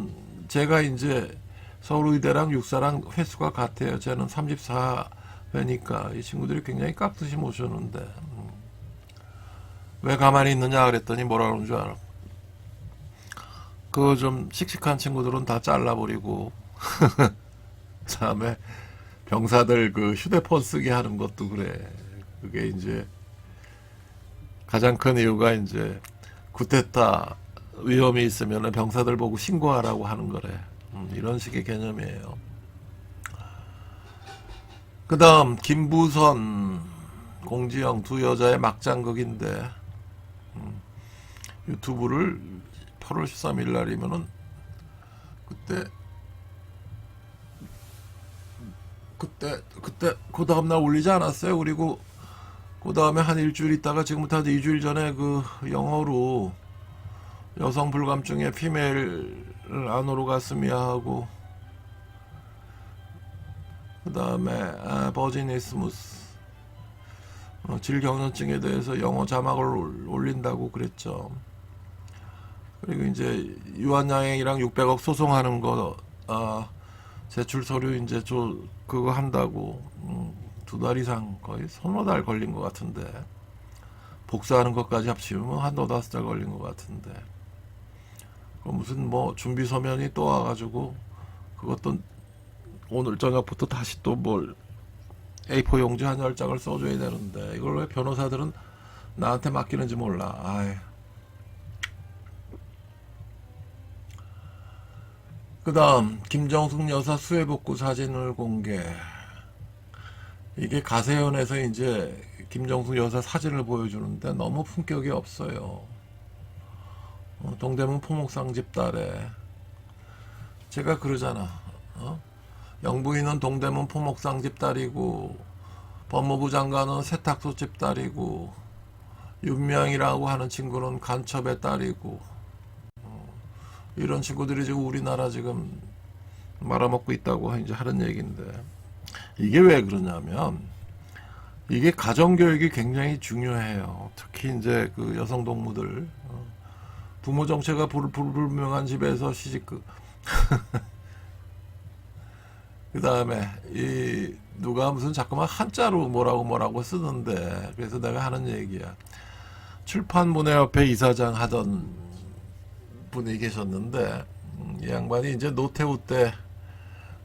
제가 이제 서울의대랑 육사랑 횟수가 같아요. 저는 34회니까 이 친구들이 굉장히 깍듯이 모셨는데 왜 가만히 있느냐 그랬더니 뭐라 그러는 줄 알아? 그 좀 씩씩한 친구들은 다 잘라버리고 다음에 병사들 그 휴대폰 쓰게 하는 것도 그래. 그게 이제 가장 큰 이유가 이제 쿠데타 위험이 있으면 병사들 보고 신고하라고 하는 거래. 이런 식의 개념이에요. 그 다음 김부선 공지영 두 여자의 막장극인데 유튜브를 8월 13일 날이면은 그때 그 다음날 올리지 않았어요. 그리고 그 다음에 한 일주일 있다가 지금부터 한 2주일 전에 그 영어로 여성 불감증에 피메일 아노르가스미아 하고 그 다음에 버지니스무스 질경련증에 대해서 영어 자막을 올린다고 그랬죠. 그리고 이제 유한양행이랑 600억 소송하는 거 제출 서류 이제 그거 한다고 2달 이상 거의 서너 달 걸린 것 같은데 복사하는 것까지 합치면 한 5-5달 걸린 것 같은데 무슨 뭐 준비 서면이 또 와가지고 그것도 오늘 저녁부터 다시 또 뭘 A4 용지 한 10장을 써줘야 되는데 이걸 왜 변호사들은 나한테 맡기는지 몰라. 그 다음 김정숙 여사 수해복구 사진을 공개. 이게 가세연에서 이제 김정숙 여사 사진을 보여주는데 너무 품격이 없어요. 동대문 포목상집 딸에 제가 그러잖아. 영부인은 동대문 포목상집 딸이고 법무부 장관은 세탁소 집 딸이고, 윤명이라고 하는 친구는 간첩의 딸이고, 이런 친구들이 지금 우리나라 지금 말아먹고 있다고 이제 하는 얘기인데, 이게 왜 그러냐면, 이게 가정교육이 굉장히 중요해요. 특히 이제 그 여성 동무들, 부모 정체가 불분명한 집에서 그 다음에 이 누가 무슨 자꾸만 한자로 뭐라고 쓰는데, 그래서 내가 하는 얘기야. 출판문화협회 이사장 하던 분이 계셨는데, 이 양반이 이제 노태우 때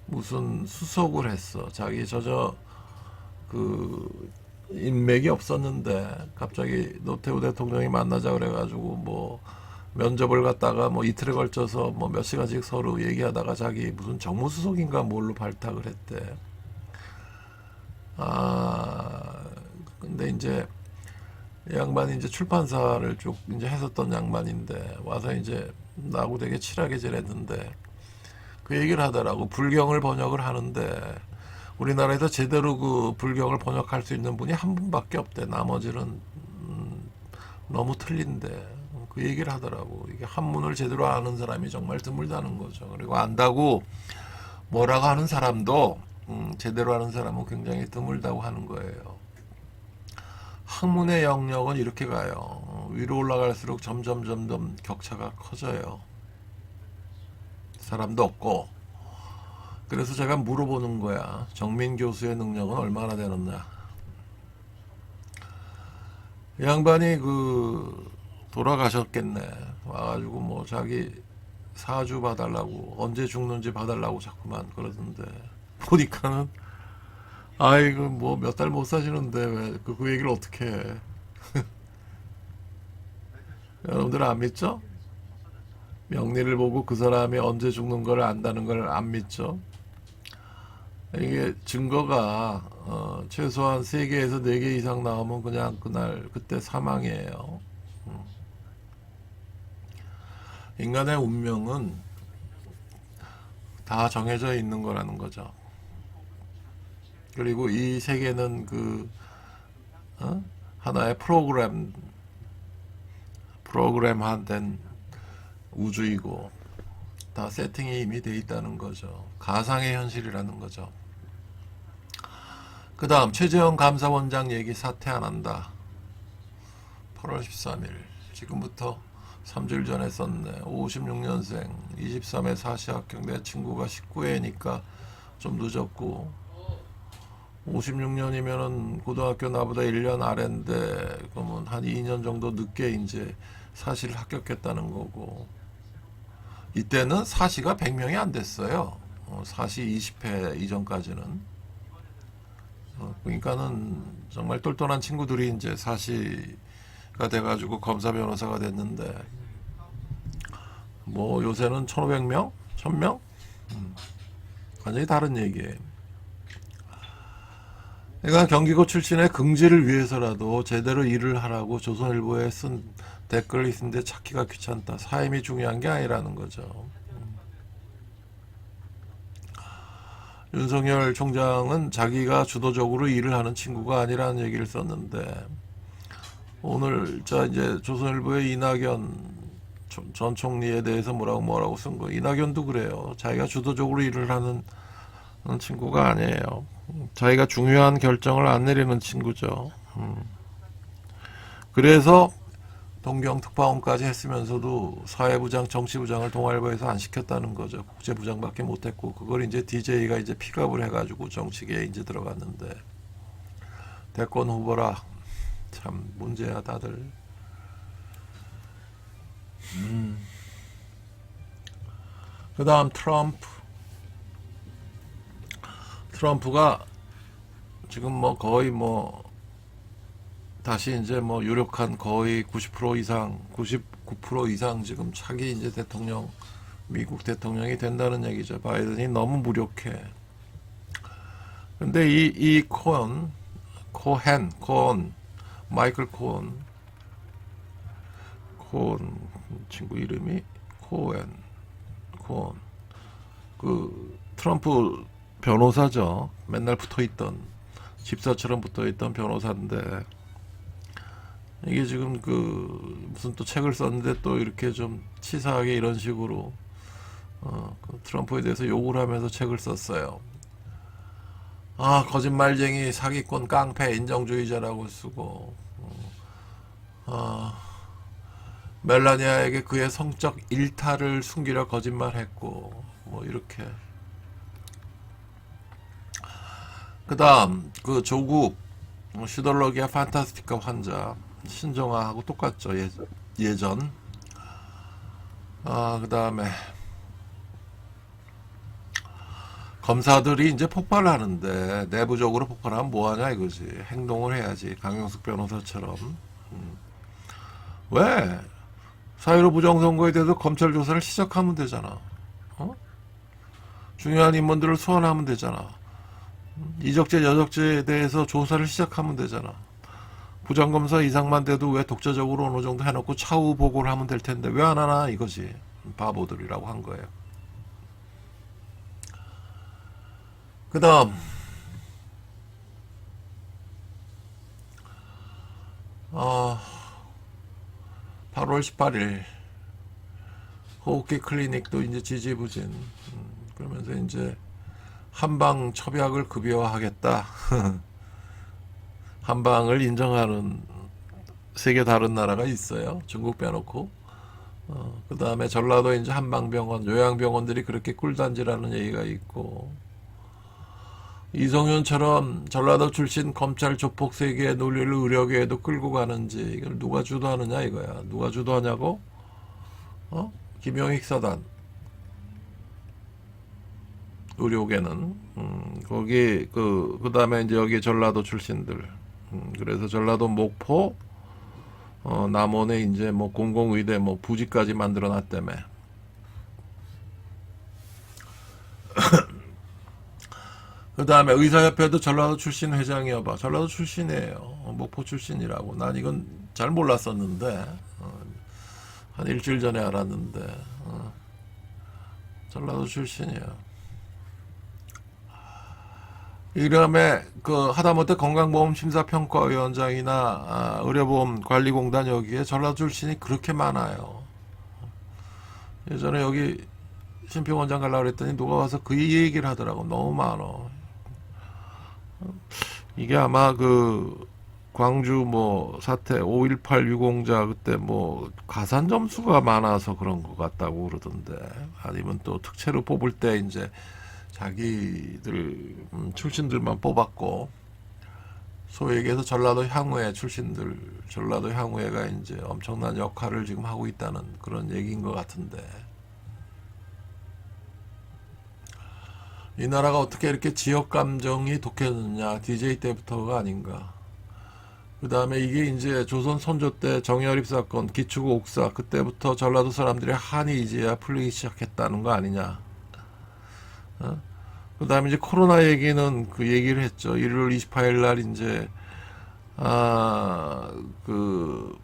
무슨 수석을 했어. 자기 그 인맥이 없었는데 갑자기 노태우 대통령이 만나자 그래가지고 뭐 면접을 갖다가 뭐 이틀에 걸쳐서 뭐 몇 시간씩 서로 얘기하다가 자기 무슨 정무수석인가 뭘로 발탁을 했대. 근데 이제 이 양반이 이제 출판사를 쭉 이제 했었던 양반인데, 와서 이제 나하고 되게 친하게 지냈는데, 그 얘기를 하더라고. 불경을 번역을 하는데 우리나라에서 제대로 그 불경을 번역할 수 있는 분이 한 분밖에 없대. 나머지는 너무 틀린데. 그 얘기를 하더라고. 이게 한문을 제대로 아는 사람이 정말 드물다는 거죠. 그리고 안다고 뭐라고 하는 사람도 제대로 하는 사람은 굉장히 드물다고 하는 거예요. 학문의 영역은 이렇게 가요. 위로 올라갈수록 점점 격차가 커져요. 사람도 없고. 그래서 제가 물어보는 거야. 정민 교수의 능력은 얼마나 되느냐. 양반이 돌아가셨겠네. 와가지고 뭐 자기 사주 봐달라고, 언제 죽는지 봐달라고 자꾸만 그러던데, 보니까는 아이고 뭐 몇 달 못 사시는데 왜 그 얘기를 어떻게 해. 여러분들 안 믿죠? 명리를 보고 그 사람이 언제 죽는 걸 안다는 걸 안 믿죠? 이게 증거가 최소한 3개에서 4개 이상 나오면 그냥 그때 사망이에요. 인간의 운명은 다 정해져 있는 거라는 거죠. 그리고 이 세계는 하나의 프로그램화된 우주이고, 다 세팅이 이미 돼 있다는 거죠. 가상의 현실이라는 거죠. 그 다음 최재형 감사원장 얘기 사퇴 안 한다. 8월 13일 지금부터 3주일 전에 썼네. 56년생 23회 사시 합격. 내 친구가 19회니까 좀 늦었고, 56년이면은 고등학교 나보다 1년 아래인데, 그러면 한 2년 정도 늦게 이제 사시를 합격했다는 거고, 이때는 사시가 100명이 안 됐어요. 사시 20회 이전까지는. 그러니까는 정말 똘똘한 친구들이 이제 사시가 돼가지고 검사 변호사가 됐는데, 뭐 요새는 1,500명? 1,000명? 완전히 다른 얘기예요. 내가 경기고 출신의 긍지를 위해서라도 제대로 일을 하라고 조선일보에 쓴 댓글이 있는데 찾기가 귀찮다. 사임이 중요한 게 아니라는 거죠. 윤석열 총장은 자기가 주도적으로 일을 하는 친구가 아니라는 얘기를 썼는데, 오늘 이제 조선일보의 이낙연 전 총리에 대해서 뭐라고 쓴 거. 이낙연도 그래요. 자기가 주도적으로 일을 하는 친구가 아니에요. 자기가 중요한 결정을 안 내리는 친구죠. 그래서 동경특파원까지 했으면서도 사회부장, 정치부장을 동아일보에서 안 시켰다는 거죠. 국제부장밖에 못했고, 그걸 이제 DJ가 이제 픽업을 해가지고 정치계에 이제 들어갔는데, 대권 후보라. 참 문제야 다들. 그 다음 트럼프가 지금 뭐 거의 뭐 다시 이제 뭐 유력한 거의 90% 이상, 99% 이상 지금 차기 이제 미국 대통령이 된다는 얘기죠. 바이든이 너무 무력해. 근데 이 마이클 코hen 친구 이름이 코hen 그 트럼프 변호사죠. 맨날 붙어 있던 집사처럼 붙어있던 변호사인데 이게 지금 그 무슨 또 책을 썼는데 또 이렇게 좀 치사하게 이런 식으로 그 트럼프에 대해서 욕을 하면서 책을 썼어요. 아, 거짓말쟁이, 사기꾼, 깡패, 인정주의자라고 쓰고, 아, 멜라니아에게 그의 성적 일탈을 숨기려 거짓말했고, 뭐 이렇게. 그다음 그 조국 시돌로기아 판타스티카 환자 신정아하고 똑같죠. 예전. 아, 그다음에 검사들이 이제 폭발하는데 내부적으로 폭발하면 뭐하냐 이거지. 행동을 해야지. 강용숙 변호사처럼. 왜? 4.15 부정선거에 대해서 검찰 조사를 시작하면 되잖아. 어? 중요한 인물들을 소환하면 되잖아. 이적재 여적재에 대해서 조사를 시작하면 되잖아. 부장검사 이상만 돼도 왜 독자적으로 어느 정도 해놓고 차후 보고를 하면 될 텐데 왜 안 하나 이거지. 바보들이라고 한 거예요. 그 다음 8월 18일 호흡기 클리닉도 이제 지지부진. 그러면서 이제 한방 첩약을 급여화하겠다. 한방을 인정하는 세 개 다른 나라가 있어요. 중국 빼놓고. 그 다음에 전라도 이제 한방병원, 요양병원들이 그렇게 꿀단지라는 얘기가 있고, 이성윤처럼 전라도 출신 검찰 조폭 세계의 논리를 의료계에도 끌고 가는지, 이걸 누가 주도하느냐 이거야. 누가 주도하냐고? 김용익 사단. 의료계는. 거기, 그 다음에 이제 여기 전라도 출신들. 그래서 전라도 목포, 남원에 이제 뭐 공공의대 뭐 부지까지 만들어 놨다며. 그 다음에 의사협회도 전라도 출신 회장이어봐. 전라도 출신이에요. 목포 출신이라고. 난 이건 잘 몰랐었는데, 한 일주일 전에 알았는데, 전라도 출신이야. 이름에 그 하다못해 건강보험심사평가위원장이나 의료보험관리공단 여기에 전라도 출신이 그렇게 많아요. 예전에 여기 심평원장 가려고 그랬더니 누가 와서 그 얘기를 하더라고. 너무 많어. 이게 아마 그 광주 뭐 사태 5.18 유공자 그때 뭐 가산 점수가 많아서 그런 것 같다고 그러던데, 아니면 또 특채로 뽑을 때 이제 자기들 출신들만 뽑았고, 소위 얘기해서 전라도 향후회 출신들, 전라도 향후회가 이제 엄청난 역할을 지금 하고 있다는 그런 얘기인 것 같은데, 이 나라가 어떻게 이렇게 지역 감정이 독해졌느냐. DJ 때부터가 아닌가. 그 다음에 이게 이제 조선 선조 때 정여립 사건, 기축 옥사, 그때부터 전라도 사람들이 한이 이제야 풀리기 시작했다는 거 아니냐. 그 다음에 이제 코로나 얘기는 그 얘기를 했죠. 1월 28일 날 이제, 그,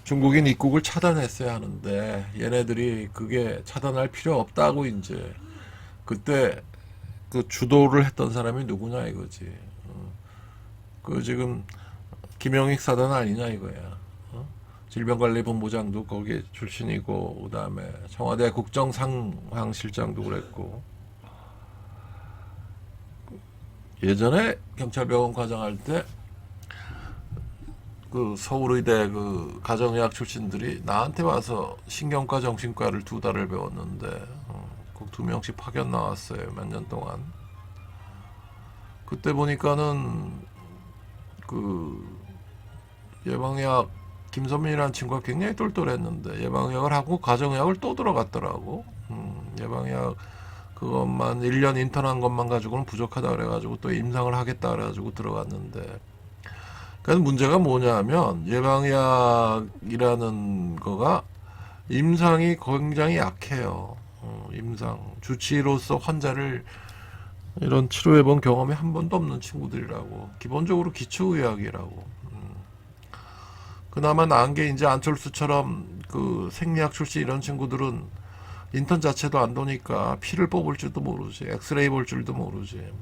중국인 입국을 차단했어야 하는데, 얘네들이 그게 차단할 필요 없다고 이제, 그때 그 주도를 했던 사람이 누구냐 이거지. 그 지금 김영익 사단 아니냐 이거야. 질병관리본부장도 거기 출신이고, 그 다음에 청와대 국정상황실장도 그랬고, 예전에 경찰병원 과장할 때 그 서울의대 그 가정의학 출신들이 나한테 와서 신경과 정신과를 2달을 배웠는데, 꼭 2명씩 파견 나왔어요. 몇 년 동안. 그때 보니까는 그 예방의학 김선민이라는 친구가 굉장히 똘똘했는데 예방의학을 하고 가정의학을 또 들어갔더라고. 예방의학 그것만 1년 인턴한 것만 가지고는 부족하다 그래가지고 또 임상을 하겠다 그래가지고 들어갔는데, 그래서 문제가 뭐냐면 예방의학이라는 거가 임상이 굉장히 약해요. 임상 주치의로서 환자를 이런 치료해본 경험이 한 번도 없는 친구들이라고. 기본적으로 기초의학이라고. 그나마 나은 게 이제 안철수처럼 그 생리학 출신 이런 친구들은 인턴 자체도 안 도니까 피를 뽑을 줄도 모르지, 엑스레이 볼 줄도 모르지.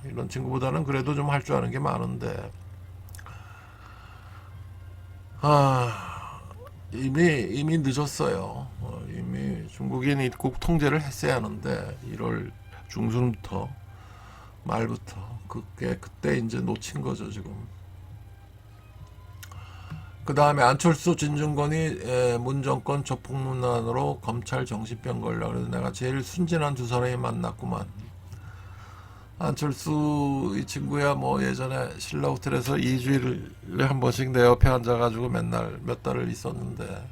이런 친구보다는 그래도 좀 할 줄 아는 게 많은데, 아, 이미 늦었어요. 이미 중국인 입국 통제를 했어야 하는데 1월 중순부터 말부터 그때 이제 놓친 거죠 지금. 그 다음에 안철수 진중권이 문정권 조폭문란으로 검찰 정신병 걸려. 그래서 내가 제일 순진한 두 사람이 만났구만. 안철수 이 친구야 뭐 예전에 신라 호텔에서 2주일에 한 번씩 내 옆에 앉아가지고 맨날 몇 달을 있었는데,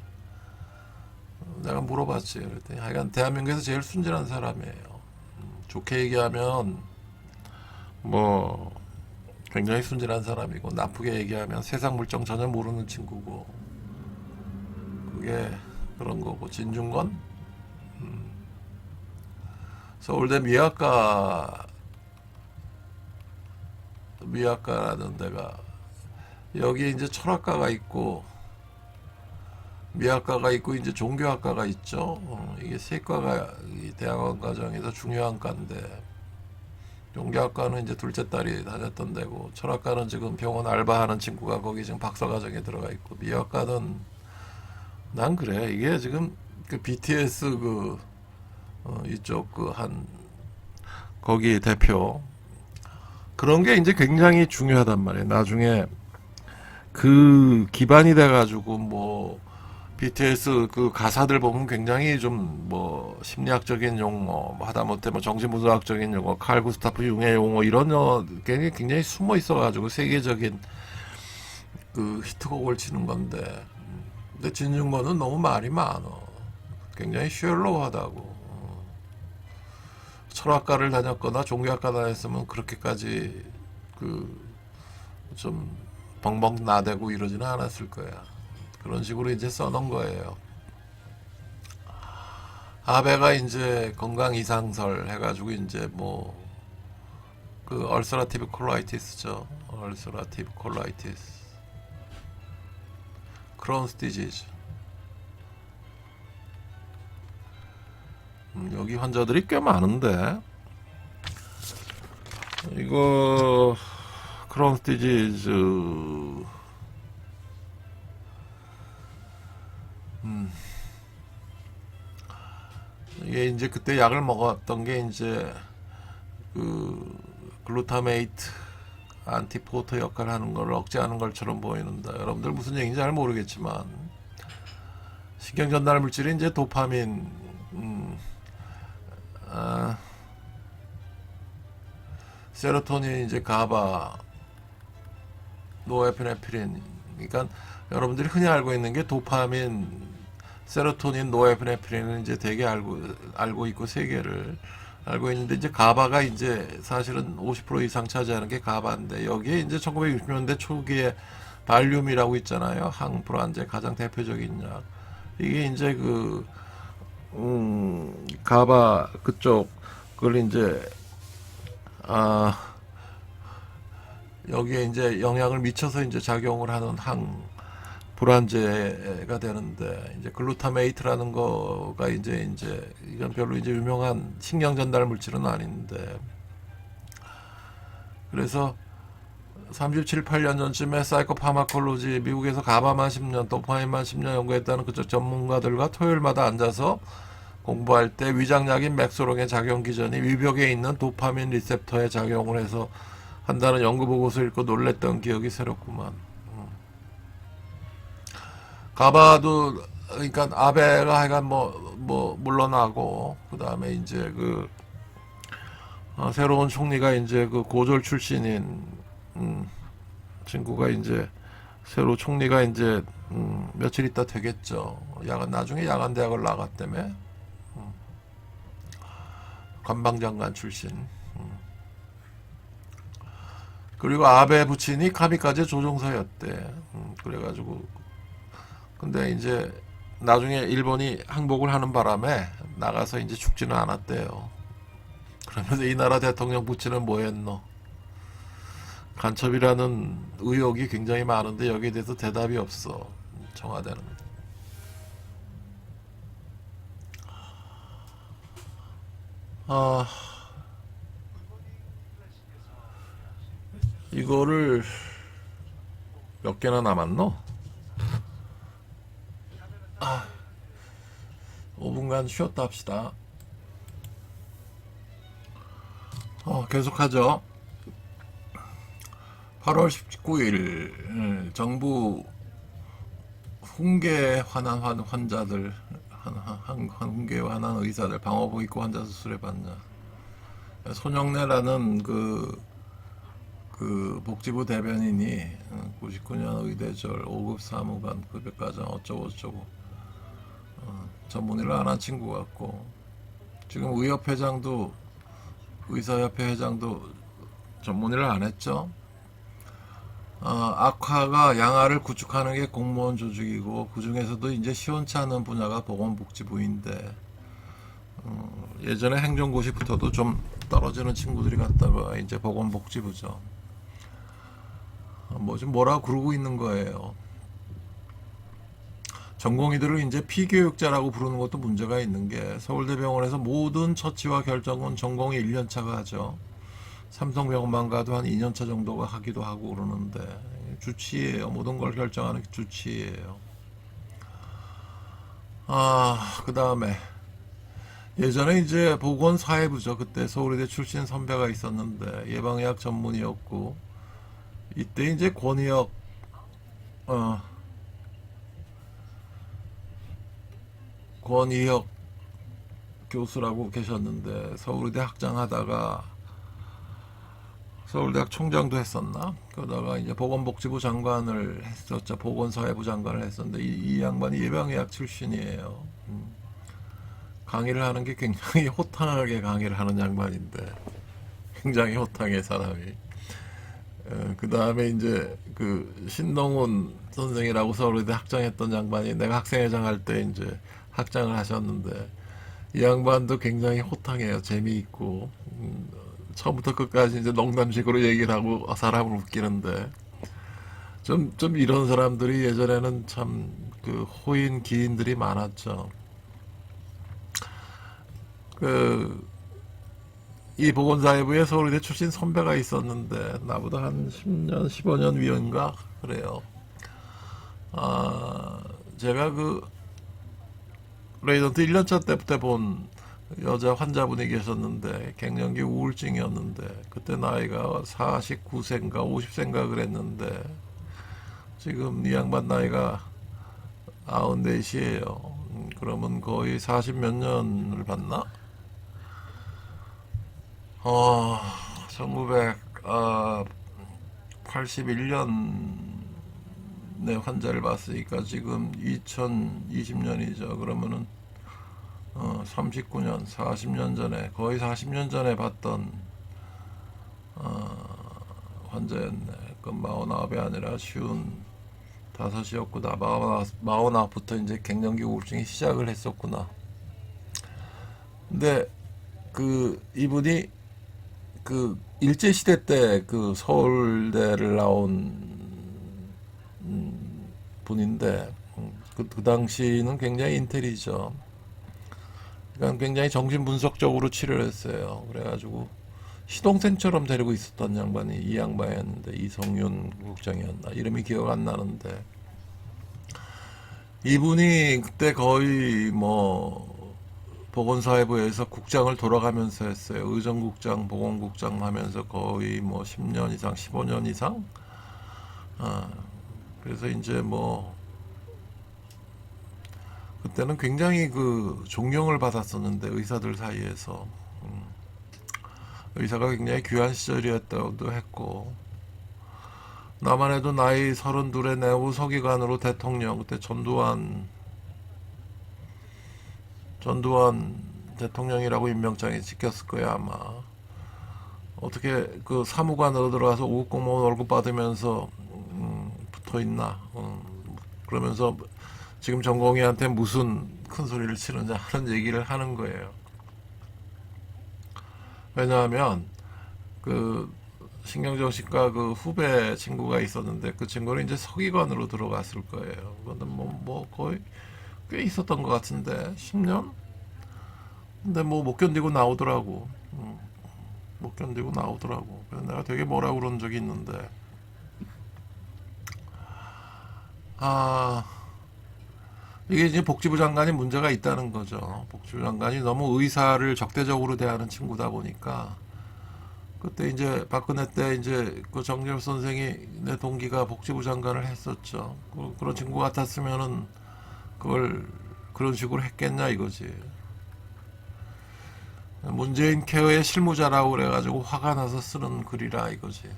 내가 물어봤지. 그랬더니 하여간 대한민국에서 제일 순진한 사람이에요. 좋게 얘기하면 뭐 굉장히 순진한 사람이고, 나쁘게 얘기하면 세상 물정 전혀 모르는 친구고, 그게 그런 거고. 진중권 서울대 미학과라는 데가, 여기 이제 철학과가 있고 미학과가 있고 이제 종교학과가 있죠. 이게 세 과가 이 대학원 과정에서 중요한 과인데, 종교학과는 이제 둘째 딸이 다녔던 데고, 철학과는 지금 병원 알바하는 친구가 거기 지금 박사과정에 들어가 있고, 미학과는 난 그래 이게 지금 그 BTS 이쪽 한 거기 대표, 그런 게 이제 굉장히 중요하단 말이에요. 나중에 그 기반이 돼가지고 뭐 BTS 그 가사들 보면 굉장히 좀 뭐 심리학적인 용어, 뭐 하다못해 뭐 정신분석학적인 용어, 칼 구스타프 융의 용어, 이런 게 굉장히 숨어 있어가지고 세계적인 그 히트곡을 치는 건데, 근데 진중권은 너무 말이 많어. 굉장히 셜로우하다고. 철학과를 다녔거나 종교학과 다녔으면 그렇게까지 그 좀 벙벙 나대고 이러지는 않았을 거야. 그런 식으로 이제 써놓은 거예요. 아베가 이제 건강 이상설 해가지고 이제 뭐 그 얼서라티브 콜라이티스죠. 얼서라티브 콜라이티스, 크론스 디지즈. 여기 환자들이 꽤 많은데, 이거 크론스 디지즈 이게 이제 그때 약을 먹었던 게 이제 그 글루타메이트 안티포터 역할을 하는 걸 억제하는 것처럼 보이는데, 여러분들 무슨 얘기인지 잘 모르겠지만 신경 전달 물질이 이제 도파민, 아, 세로토닌, 이제 가바, 노에피네프린. 그러니까 여러분들이 흔히 알고 있는 게 도파민, 세로토닌, 노에피네프린은 이제 되게 알고 있고 세 개를 알고 있는데, 이제 가바가 이제 사실은 50% 이상 차지하는 게 가바인데, 여기에 이제 1960년대 초기에 발륨이라고 있잖아요. 항불안제 가장 대표적인 약. 이게 이제 가바 그쪽 그걸 이제 아 여기에 이제 영향을 미쳐서 이제 작용을 하는 불안제가 되는데, 이제 글루타메이트라는 거가 이제 이건 별로 이제 유명한 신경 전달 물질은 아닌데, 그래서 37, 8년 전쯤에 사이코파마콜로지, 미국에서 가바만 10년, 도파민만 10년 연구했다는 그쪽 전문가들과 토요일마다 앉아서 공부할 때 위장약인 맥소롱의 작용 기전이 위벽에 있는 도파민 리셉터에 작용을 해서 한다는 연구 보고서 읽고 놀랬던 기억이 새롭구만. 가바도, 그러니까 아베가 하여간 뭐 물러나고, 그 다음에 이제 새로운 총리가 이제 그 고졸 출신인 친구가 이제 새로 총리가 이제 며칠 있다 되겠죠. 나중에 야간 대학을 나갔다며. 관방장관 출신. 그리고 아베 부친이 카미카제 조종사였대. 그래가지고 근데 이제 나중에 일본이 항복을 하는 바람에 나가서 이제 죽지는 않았대요. 그러면서 이 나라 대통령 부친은 뭐 했노? 간첩이라는 의혹이 굉장히 많은데 여기에 대해서 대답이 없어. 청와대는. 아, 이거를 몇 개나 남았노? 5분간 쉬었다 합시다. 계속하죠. 8월 19일 정부 훈계에 관한 환자들, 훈계에 관한 의사들 방호복 입고 환자 수술해 봤냐. 손영래라는 그 복지부 대변인이 99년 의대절 5급 사무관 급여과정 어쩌고저쩌고 전문의를 안 한 친구 같고, 지금 의협회장도 의사협회 회장도 전문의를 안 했죠. 악화가 양화를 구축하는 게 공무원 조직이고, 그 중에서도 이제 시원치 않은 분야가 보건복지부인데, 예전에 행정고시부터도 좀 떨어지는 친구들이 갔다가 이제 보건복지부죠. 지금 뭐라고 그러고 있는 거예요. 전공의들을 이제 피교육자라고 부르는 것도 문제가 있는 게, 서울대병원에서 모든 처치와 결정은 전공의 1년차가 하죠. 삼성병원만 가도 한 2년차 정도가 하기도 하고 그러는데, 주치의예요. 모든 걸 결정하는 게 주치의예요. 그 다음에 예전에 이제 보건사회부죠. 그때 서울의대 출신 선배가 있었는데 예방의학 전문의였고, 이때 이제 권의혁 권의혁 교수라고 계셨는데, 서울의대 학장하다가 서울대학 총장도 했었나? 그러다가 이제 보건복지부 장관을 했었죠. 보건사회부 장관을 했었는데, 이 양반이 예방의학 출신이에요. 강의를 하는 게 굉장히 호탕하게 강의를 하는 양반인데, 굉장히 호탕해 사람이. 그 다음에 이제 그 신동훈 선생이라고 서울의대 학장했던 양반이, 내가 학생회장 할 때 이제 학장을 하셨는데, 이 양반도 굉장히 호탕해요. 재미있고, 처음부터 끝까지 이제 농담식으로 얘기를 하고 사람을 웃기는데, 좀 이런 사람들이 예전에는 참 그 호인 기인들이 많았죠. 이 보건사회부에 서울대 출신 선배가 있었는데, 나보다 한 10년, 15년 위인가 그래요. 제가 레이던트 1년차 때부터 본 여자 환자분이 계셨는데, 갱년기 우울증이었는데, 그때 나이가 49세인가 50세인가 그랬는데, 지금 이 양반 나이가 94이에요. 그러면 거의 40 몇 년을 봤나? 1981년에 환자를 봤으니까 지금 2020년이죠. 그러면은 39년, 40년 전에, 거의 40년 전에 봤던 환자였네. 그 49이 아니라 55이었구나. 49부터 이제 갱년기 우울증이 시작을 했었구나. 근데 이분이 일제시대 때 서울대를 나온 분인데, 그 당시는 굉장히 인텔이죠. 그러니까 굉장히 정신분석적으로 치료를 했어요. 그래가지고 시동생처럼 데리고 있었던 양반이 이 양반이었는데, 이성윤 국장이었나? 이름이 기억 안 나는데, 이분이 그때 거의 보건사회부에서 국장을 돌아가면서 했어요. 의정국장, 보건국장 하면서 거의 10년 이상, 15년 이상? 그래서 이제 그때는 굉장히 존경을 받았었는데, 의사들 사이에서. 의사가 굉장히 귀한 시절이었다고도 했고, 나만 해도 나이 32에 내후 서기관으로 대통령, 그때 전두환 대통령이라고 임명장에 찍혔을 거야 아마. 어떻게 사무관으로 들어가서 5급 공무원 월급 받으면서 붙어 있나? 그러면서 지금 전공의한테 무슨 큰 소리를 치느냐 하는 얘기를 하는 거예요. 왜냐하면 신경정신과 후배 친구가 있었는데, 그 친구는 이제 서기관으로 들어갔을 거예요. 그런데 거의 꽤 있었던 것 같은데, 10년? 근데 못 견디고 나오더라고. 못 견디고 나오더라고. 그래서 내가 되게 뭐라고 그런 적이 있는데, 아, 이게 이제 복지부 장관이 문제가 있다는 거죠. 복지부 장관이 너무 의사를 적대적으로 대하는 친구다 보니까, 그때 이제 박근혜 때 이제 그 정렬 선생이 내 동기가 복지부 장관을 했었죠. 그런 친구 같았으면은 그걸 그런 식으로 했겠냐 이거지. 문재인 케어의 실무자라고 그래가지고 화가 나서 쓰는 글이라 이거지.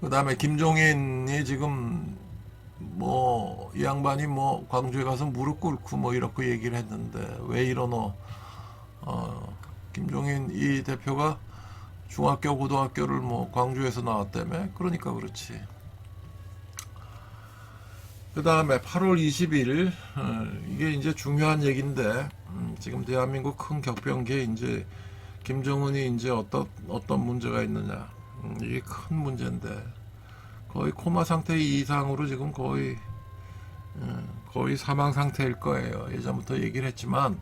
그 다음에 김종인이 지금 뭐 이 양반이 뭐 광주에 가서 무릎 꿇고 뭐 이렇게 얘기를 했는데 왜 이러노? 김종인 이 대표가 중학교 고등학교를 뭐 광주에서 나왔다며? 그러니까 그렇지. 그 다음에 8월 20일 이게 이제 중요한 얘기인데 지금 대한민국 큰 격변기에 이제 김정은이 이제 어떤 문제가 있느냐 이게 큰 문제인데 거의 코마 상태 이상으로 지금 거의 사망 상태일 거예요. 예전부터 얘기를 했지만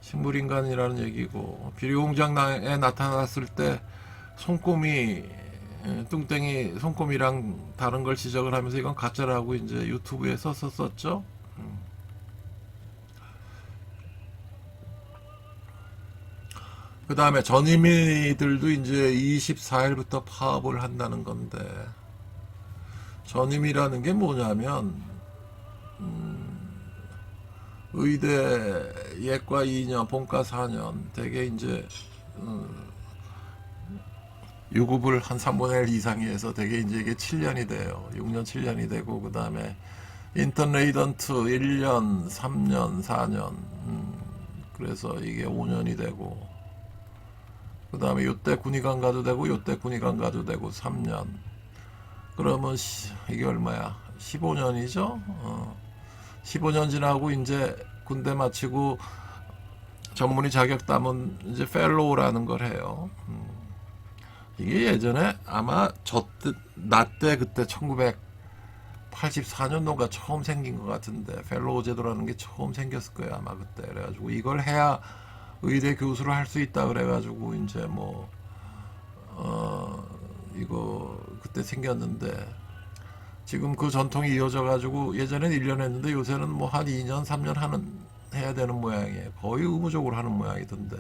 식물인간이라는 얘기고 비료공장에 나타났을 때 손꼽이 뚱땡이 손꼽이랑 다른 걸 지적을 하면서 이건 가짜라고 이제 유튜브에 썼었죠. 그 다음에 전임의들도 이제 24일부터 파업을 한다는 건데 전임이라는 게 뭐냐면 의대 예과 2년 본과 4년 되게 이제 유급을 한 3분의 1 이상이 해서 되게 이제 이게 7년이 돼요. 6년 7년이 되고 그 다음에 인턴 레이던트 1년 3년 4년 그래서 이게 5년이 되고 그 다음에 요때 군의관 가도 되고 요때 군의관 가도 되고 3년 그러면 이게 얼마야 15년이죠 15년 지나고 이제 군대 마치고 전문의 자격 따면 이제 펠로우라는 걸 해요 이게 예전에 아마 나 때 그때 1984년도가 처음 생긴 것 같은데 펠로우 제도라는 게 처음 생겼을 거예요 아마 그때 그래가지고 이걸 해야 의대 교수를 할 수 있다 그래가지고 이제 뭐 이거 그때 생겼는데 지금 그 전통이 이어져 가지고 예전엔 1년 했는데 요새는 뭐 한 2년 3년 해야 되는 모양이에요. 거의 의무적으로 하는 모양이던데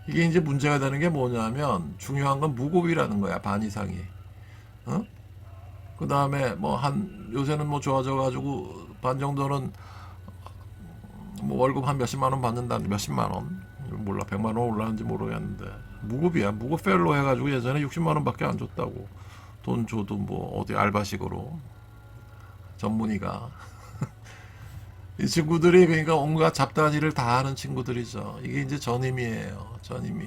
이게 이제 문제가 되는 게 뭐냐면 중요한 건 무급이라는 거야 반 이상이 어? 그 다음에 뭐 요새는 뭐 좋아져 가지고 반 정도는 뭐 월급 한 몇십만 원 받는다는 몇십만 원 몰라 100만 원 올라는지 모르겠는데 무급이야 무급 펠로 해가지고 예전에 60만 원밖에 안 줬다고 돈 줘도 뭐 어디 알바식으로 전문의가 이 친구들이 그러니까 온갖 잡다한 일을 다 하는 친구들이죠. 이게 이제 전임이에요. 전임이.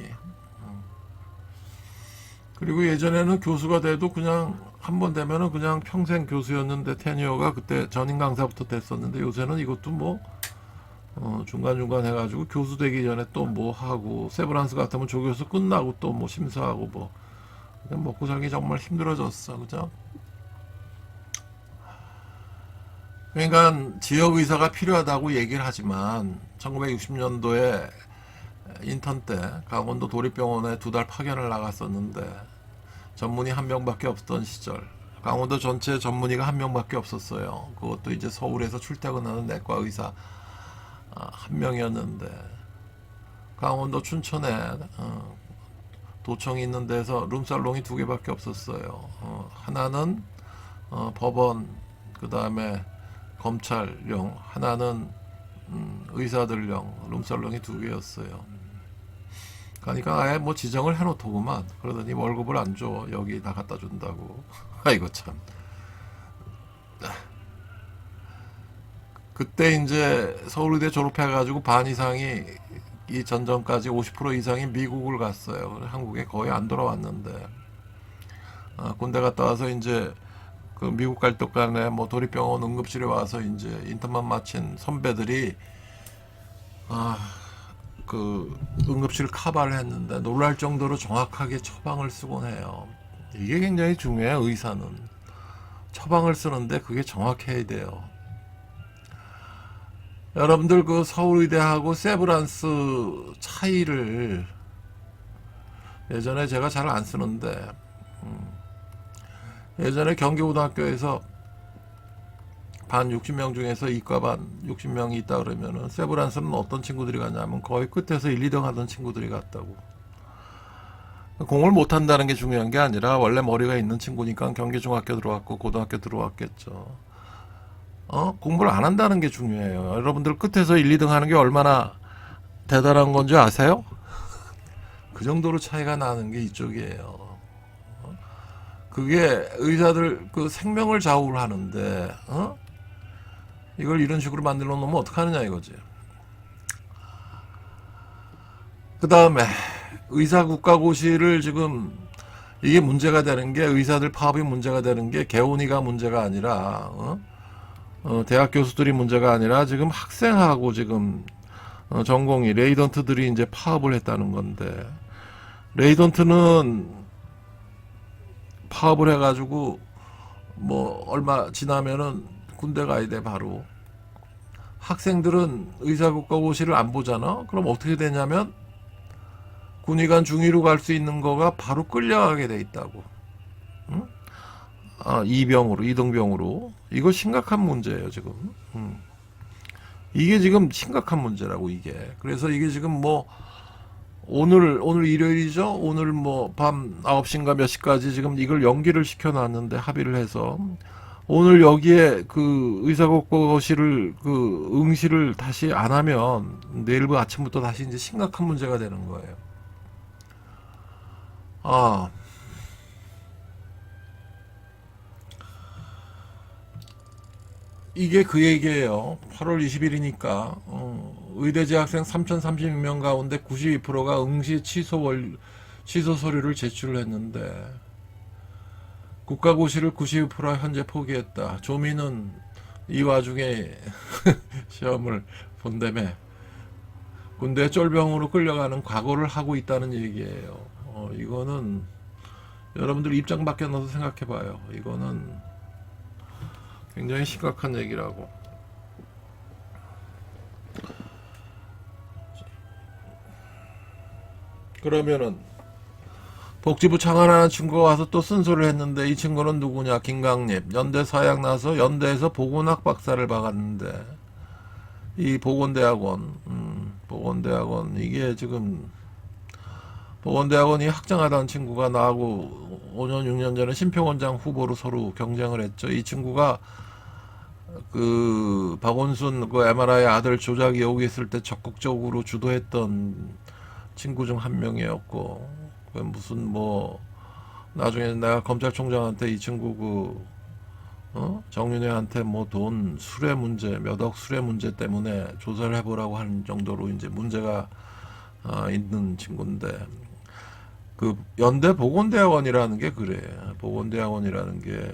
그리고 예전에는 교수가 돼도 그냥 한 번 되면은 그냥 평생 교수였는데 테니어가 그때 전임 강사부터 됐었는데 요새는 이것도 뭐 중간중간 해가지고 교수 되기 전에 또 뭐 하고 세브란스 같으면 조교수 끝나고 또 뭐 심사하고 뭐 그냥 먹고 살기 정말 힘들어졌어 그죠? 그러니까 지역 의사가 필요하다고 얘기를 하지만 1960년도에 인턴 때 강원도 도립병원에 2달 파견을 나갔었는데 전문의 한 명밖에 없던 시절 강원도 전체 전문의가 한 명밖에 없었어요. 그것도 이제 서울에서 출퇴근하는 내과 의사 한 명이었는데 강원도 춘천에 도청이 있는 데서 룸살롱이 2개밖에 없었어요. 하나는 법원 그 다음에 검찰용 하나는 의사들용 룸살롱이 2개였어요. 그러니까 아예 뭐 지정을 해놓더구만. 그러더니 월급을 안 줘. 여기 다 갖다 준다고. 아이고 참. 그때 이제 서울의대 졸업해가지고 반 이상이 이 전전까지 50% 이상이 미국을 갔어요. 한국에 거의 안 돌아왔는데 군대 갔다 와서 이제 그 미국 갈 동안에 뭐 도립병원 응급실에 와서 이제 인턴만 마친 선배들이 그 응급실 카바를 했는데 놀랄 정도로 정확하게 처방을 쓰곤 해요. 이게 굉장히 중요해요. 의사는 처방을 쓰는데 그게 정확해야 돼요. 여러분들 그 서울의대하고 세브란스 차이를 예전에 제가 잘 안 쓰는데 예전에 경기고등학교에서 반 60명 중에서 이과 반 60명이 있다 그러면은 세브란스는 어떤 친구들이 갔냐면 거의 끝에서 1, 2등 하던 친구들이 갔다고. 공을 못 한다는 게 중요한 게 아니라 원래 머리가 있는 친구니까 경기중학교 들어왔고 고등학교 들어왔겠죠. 공부를 안 한다는 게 중요해요. 여러분들 끝에서 1, 2등 하는 게 얼마나 대단한 건지 아세요? 그 정도로 차이가 나는 게 이쪽이에요. 그게 의사들 그 생명을 좌우를 하는데 이걸 이런 식으로 만들어 놓으면 어떡하느냐 이거지. 그 다음에 의사국가고시를 지금 이게 문제가 되는 게 의사들 파업이 문제가 되는 게 개원이가 문제가 아니라 대학 교수들이 문제가 아니라 지금 학생하고 지금 전공이 레이던트들이 이제 파업을 했다는 건데 레이던트는 파업을 해가지고 뭐 얼마 지나면은 군대 가야 돼 바로. 학생들은 의사국가고시를 안 보잖아. 그럼 어떻게 되냐면 군의관 중위로 갈 수 있는 거가 바로 끌려가게 돼 있다고. 응? 이병으로 이등병으로. 이거 심각한 문제예요 지금. 이게 지금 심각한 문제라고 이게. 그래서 이게 지금 뭐 오늘 일요일이죠. 오늘 뭐 밤 9시인가 몇 시까지 지금 이걸 연기를 시켜놨는데 합의를 해서 오늘 여기에 그 의사국가고시를 그 응시를 다시 안 하면 내일부 아침부터 다시 이제 심각한 문제가 되는 거예요. 이게 그 얘기예요. 8월 20일이니까 의대 재학생 3,036명 가운데 92%가 응시 취소 서류를 제출을 했는데 국가고시를 92%가 현재 포기했다. 조민은 이 와중에 시험을 본다며 군대 쫄병으로 끌려가는 각오를 하고 있다는 얘기예요. 이거는 여러분들 입장 바뀌어서 생각해봐요. 이거는 굉장히 심각한 얘기라고. 그러면은 복지부 창안하는 친구가 와서 또 쓴소리를 했는데 이 친구는 누구냐? 김강립. 연대 사약 나서 연대에서 보건학 박사를 박았는데 이 보건대학원 이게 지금 보건대학원이 학장하던 친구가 나하고 5년 6년 전에 심평원장 후보로 서로 경쟁을 했죠. 이 친구가 그 박원순 그 MRI 아들 조작 의혹이 있을 때 적극적으로 주도했던 친구 중 한 명이었고 그 무슨 뭐 나중에 내가 검찰총장한테 이 친구 정윤회한테 뭐 돈 수뢰 문제 몇 억 수뢰 문제 때문에 조사를 해보라고 하는 정도로 이제 문제가 있는 친구인데 그 연대 보건대학원이라는 게 그래. 보건대학원이라는 게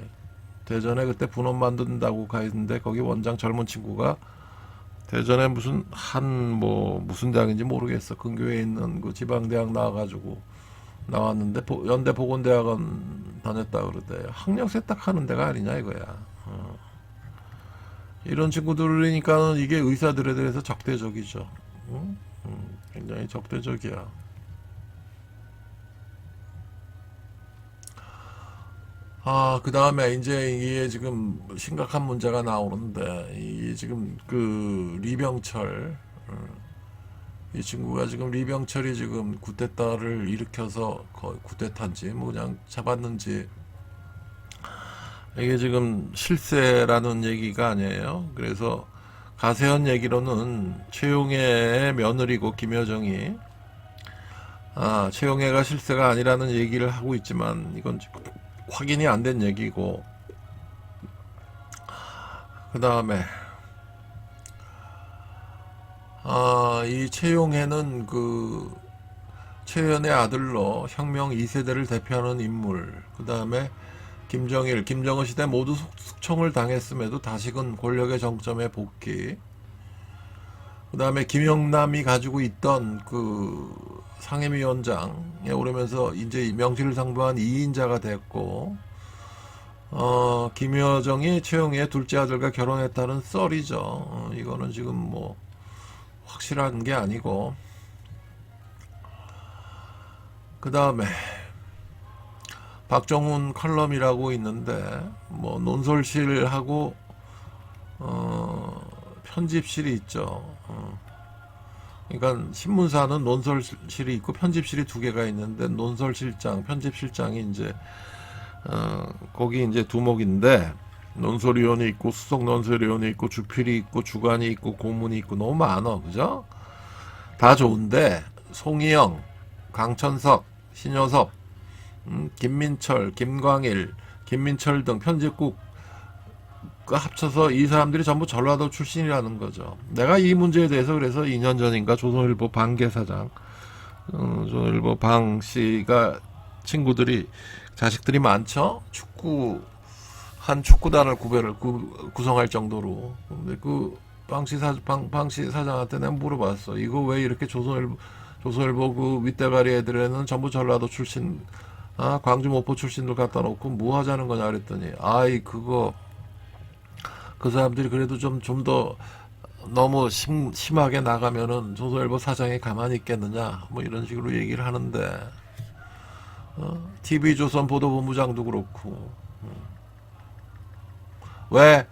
대전에 그때 분원 만든다고 가 있는데 거기 원장 젊은 친구가 대전에 무슨 무슨 대학인지 모르겠어. 근교에 있는 그 지방대학 나와가지고 나왔는데 연대 보건대학원 다녔다 그러대. 학력 세탁하는 데가 아니냐 이거야. 이런 친구들이니까는 이게 의사들에 대해서 적대적이죠. 응? 굉장히 적대적이야. 그 다음에 이제 이게 지금 심각한 문제가 나오는데, 이 지금 그 리병철, 이 친구가 지금 리병철이 지금 쿠데타를 일으켜서 거의 쿠데타인지 뭐 그냥 잡았는지 이게 지금 실세라는 얘기가 아니에요. 그래서 가세현 얘기로는 최용해의 며느리고 김여정이 최용해가 실세가 아니라는 얘기를 하고 있지만 이건 지금 확인이 안 된 얘기고 그 다음에 이 최용해는 그 최연의 아들로 혁명 2세대를 대표하는 인물 그 다음에 김정일, 김정은 시대 모두 숙청을 당했음에도 다시금 권력의 정점에 복귀 그 다음에 김영남이 가지고 있던 그 상임위원장에 오르면서 이제 명실상부한 2인자가 됐고 김여정이 최영희의 둘째 아들과 결혼했다는 썰이죠. 이거는 지금 뭐 확실한 게 아니고, 그 다음에 박정훈 칼럼이라고 있는데 뭐 논설실하고 편집실이 있죠. 그러니까 신문사는 논설실이 있고 편집실이 두 개가 있는데 논설실장, 편집실장이 이제 거기 이제 두목인데 논설위원이 있고 수석 논설위원이 있고 주필이 있고 주간이 있고 고문이 있고 너무 많아, 그죠? 다 좋은데 송희영, 강천석, 신효섭, 김민철, 김광일, 김민철 등 편집국 합쳐서 이 사람들이 전부 전라도 출신이라는 거죠. 내가 이 문제에 대해서 그래서 2년 전인가 조선일보 방계사장, 조선일보 방 씨가 친구들이 자식들이 많죠. 한 축구단을 구성할 정도로. 근데 그 방씨 사장한테 내가 물어봤어. 이거 왜 이렇게 조선일보 그 윗대가리 애들에는 전부 전라도 출신, 광주 목포 출신들 갖다 놓고 뭐 하자는 거냐 그랬더니, 그거 그 사람들이 그래도 좀 더 너무 심하게 나가면은 조선일보 사장이 가만히 있겠느냐 뭐 이런 식으로 얘기를 하는데, TV조선 보도본부장도 그렇고, 왜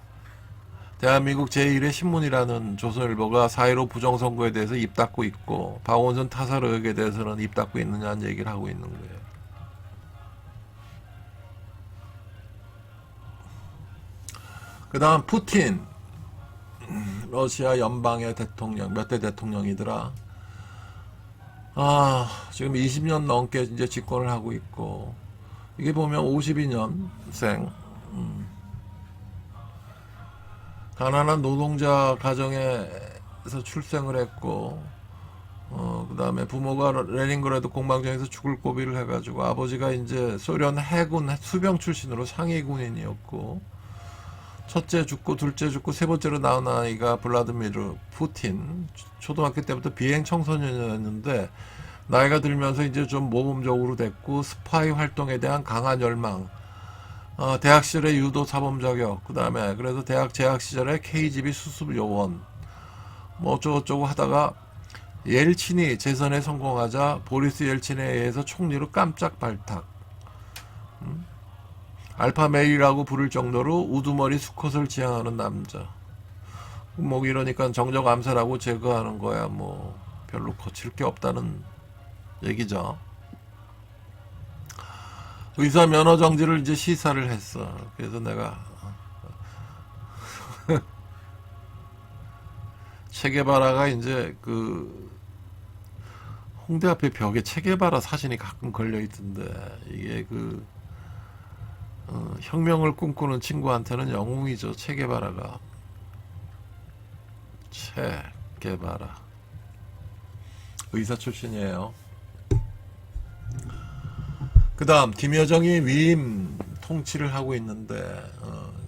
대한민국 제1의 신문이라는 조선일보가 4.15 부정선거에 대해서 입 닫고 있고 박원순 타살 의혹에 대해서는 입 닫고 있느냐는 얘기를 하고 있는 거예요. 그 다음 푸틴, 러시아 연방의 대통령, 몇 대 대통령이더라. 지금 20년 넘게 이제 집권을 하고 있고, 이게 보면 52년생, 가난한 노동자 가정에서 출생을 했고, 그 다음에 부모가 레닌그라드 공방전에서 죽을 고비를 해가지고, 아버지가 이제 소련 해군 수병 출신으로 상위 군인이었고, 첫째 죽고 둘째 죽고 세 번째로 낳은 아이가 블라드미르 푸틴, 초등학교 때부터 비행 청소년이었는데 나이가 들면서 이제 좀 모범적으로 됐고 스파이 활동에 대한 강한 열망, 대학 시절에 유도 사범 자격, 그 다음에 그래서 대학 재학 시절에 KGB 수습 요원, 뭐 어쩌고저쩌고 하다가 옐친이 재선에 성공하자 보리스 옐친에 의해서 총리로 깜짝 발탁. 알파 메일이라고 부를 정도로 우두머리 수컷을 지향하는 남자. 뭐 이러니까 정적 암살하고 제거하는 거야. 뭐 별로 거칠 게 없다는 얘기죠. 의사 면허 정지를 이제 시사를 했어. 그래서 내가 체게바라가 이제 그 홍대 앞에 벽에 체게바라 사진이 가끔 걸려 있던데, 이게 그 혁명을 꿈꾸는 친구한테는 영웅이죠. 체게바라가. 체게바라 의사 출신이에요. 그 다음 김여정이 위임 통치를 하고 있는데,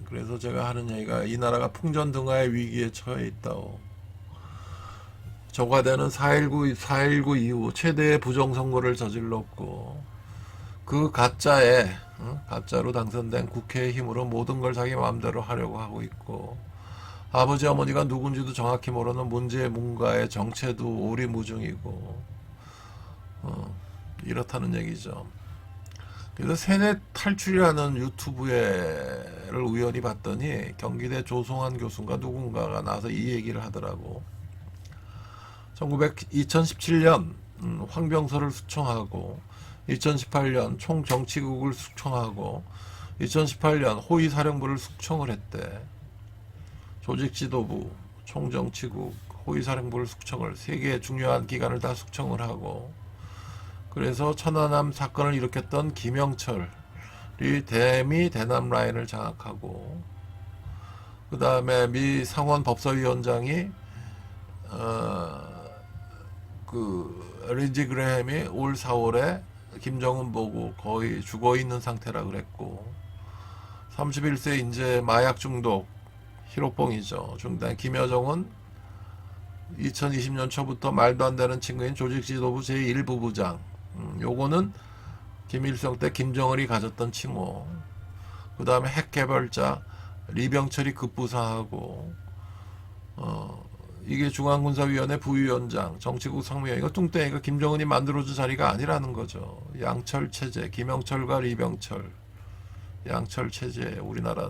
그래서 제가 하는 얘기가 이 나라가 풍전등화의 위기에 처해 있다고. 저과되는 4.19 이후 최대의 부정선거를 저질렀고, 그 가짜로 당선된 국회의 힘으로 모든 걸 자기 마음대로 하려고 하고 있고, 아버지 어머니가 누군지도 정확히 모르는 문제문가의 정체도 오리무중이고, 이렇다는 얘기죠. 그래서 세뇌 탈출이라는 유튜브를 우연히 봤더니 경기대 조성환 교수인가 누군가가 나와서 이 얘기를 하더라고. 2017년 황병서를 숙청하고, 2018년 총정치국을 숙청하고, 2018년 호위사령부를 숙청을 했대. 조직지도부, 총정치국, 호위사령부를 숙청을, 세 개의 중요한 기관을 다 숙청을 하고, 그래서 천안함 사건을 일으켰던 김영철이 대미 대남 라인을 장악하고, 그 다음에 미 상원 법사위원장이 린지 그레햄이 올 4월에 김정은 보고 거의 죽어있는 상태라 그랬고, 31세 이제 마약 중독 히로뽕이죠. 중단 김여정은 2020년 초부터 말도 안 되는 친구인 조직지도부 제1부부장, 요거는 김일성 때 김정은이 가졌던 칭호. 그 다음에 핵개발자 리병철이 급부사하고, 이게 중앙군사위원회 부위원장, 정치국 상무위원, 이거 뚱땡이가 김정은이 만들어준 자리가 아니라는 거죠. 양철 체제, 김영철과 리병철, 양철 체제, 우리나라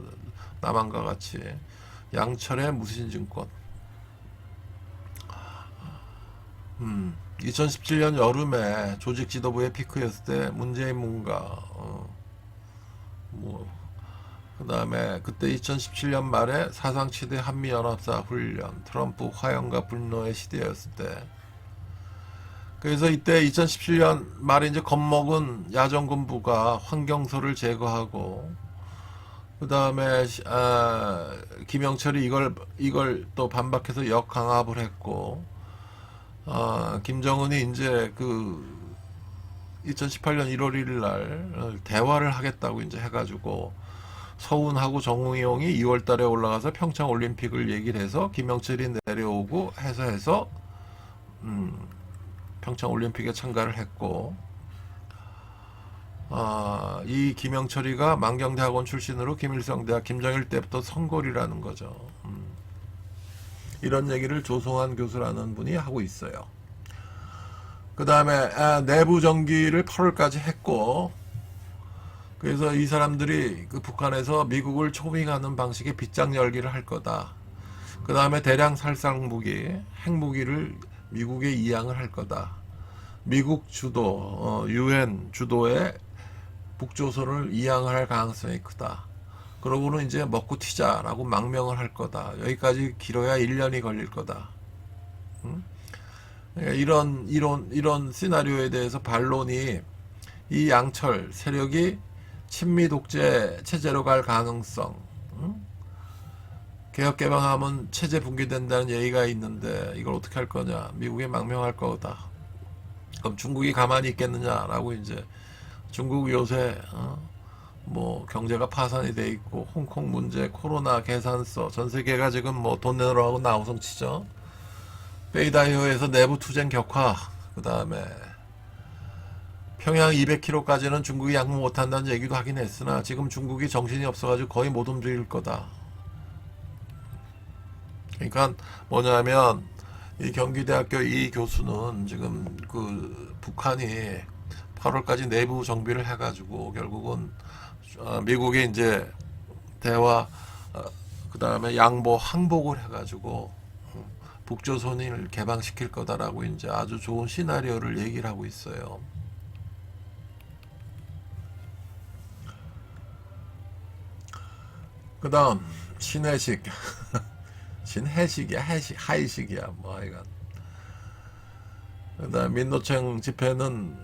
남한과 같이 양철의 무신증권. 2017년 여름에 조직 지도부의 피크였을 때 문재인 문가, 그 다음에 그때 2017년 말에 사상치대 한미연합사 훈련, 트럼프 화염과 분노의 시대였을 때, 그래서 이때 2017년 말에 이제 겁먹은 야전군부가 환경소를 제거하고, 그 다음에 김영철이 이걸 또 반박해서 역강압을 했고, 김정은이 이제 그 2018년 1월 1일 날 대화를 하겠다고 이제 해가지고 서훈하고 정우영이 2월 달에 올라가서 평창 올림픽을 얘기를 해서 김영철이 내려오고 해서 평창 올림픽에 참가를 했고, 이 김영철이가 만경대학원 출신으로 김일성대학 김정일 때부터 선골이라는 거죠. 이런 얘기를 조성환 교수라는 분이 하고 있어요. 그 다음에 내부 정기를 8월까지 했고, 그래서 이 사람들이 그 북한에서 미국을 초빙하는 방식의 빗장 열기를 할 거다. 그 다음에 대량 살상무기, 핵무기를 미국에 이양을 할 거다. 미국 주도, UN 주도의 북조선을 이양을 할 가능성이 크다. 그러고는 이제 먹고 튀자라고 망명을 할 거다. 여기까지 길어야 1년이 걸릴 거다. 이런 시나리오에 대해서 반론이, 이 양철 세력이 친미 독재 체제로 갈 가능성, 개혁 개방하면 체제 붕괴된다는 얘기가 있는데 이걸 어떻게 할 거냐? 미국에 망명할 거다. 그럼 중국이 가만히 있겠느냐라고, 이제 중국 요새 뭐 경제가 파산이 돼 있고, 홍콩 문제, 코로나 계산서, 전 세계가 지금 뭐 돈 내놓으라고 나우성 치죠. 베이다이어에서 내부 투쟁 격화, 그 다음에 평양 200km까지는 중국이 양보 못한다는 얘기도 하긴 했으나 지금 중국이 정신이 없어가지고 거의 못 움직일 거다. 그러니까 뭐냐면 이 경기대학교 이 교수는 지금 그 북한이 8월까지 내부 정비를 해가지고 결국은 미국이 이제 대화, 그 다음에 양보 항복을 해가지고 북조선을 개방시킬 거다라고 이제 아주 좋은 시나리오를 얘기를 하고 있어요. 그 다음 신해식 신해식이야, 하이식이야, 뭐 하여간. 그 다음 민노총 집회는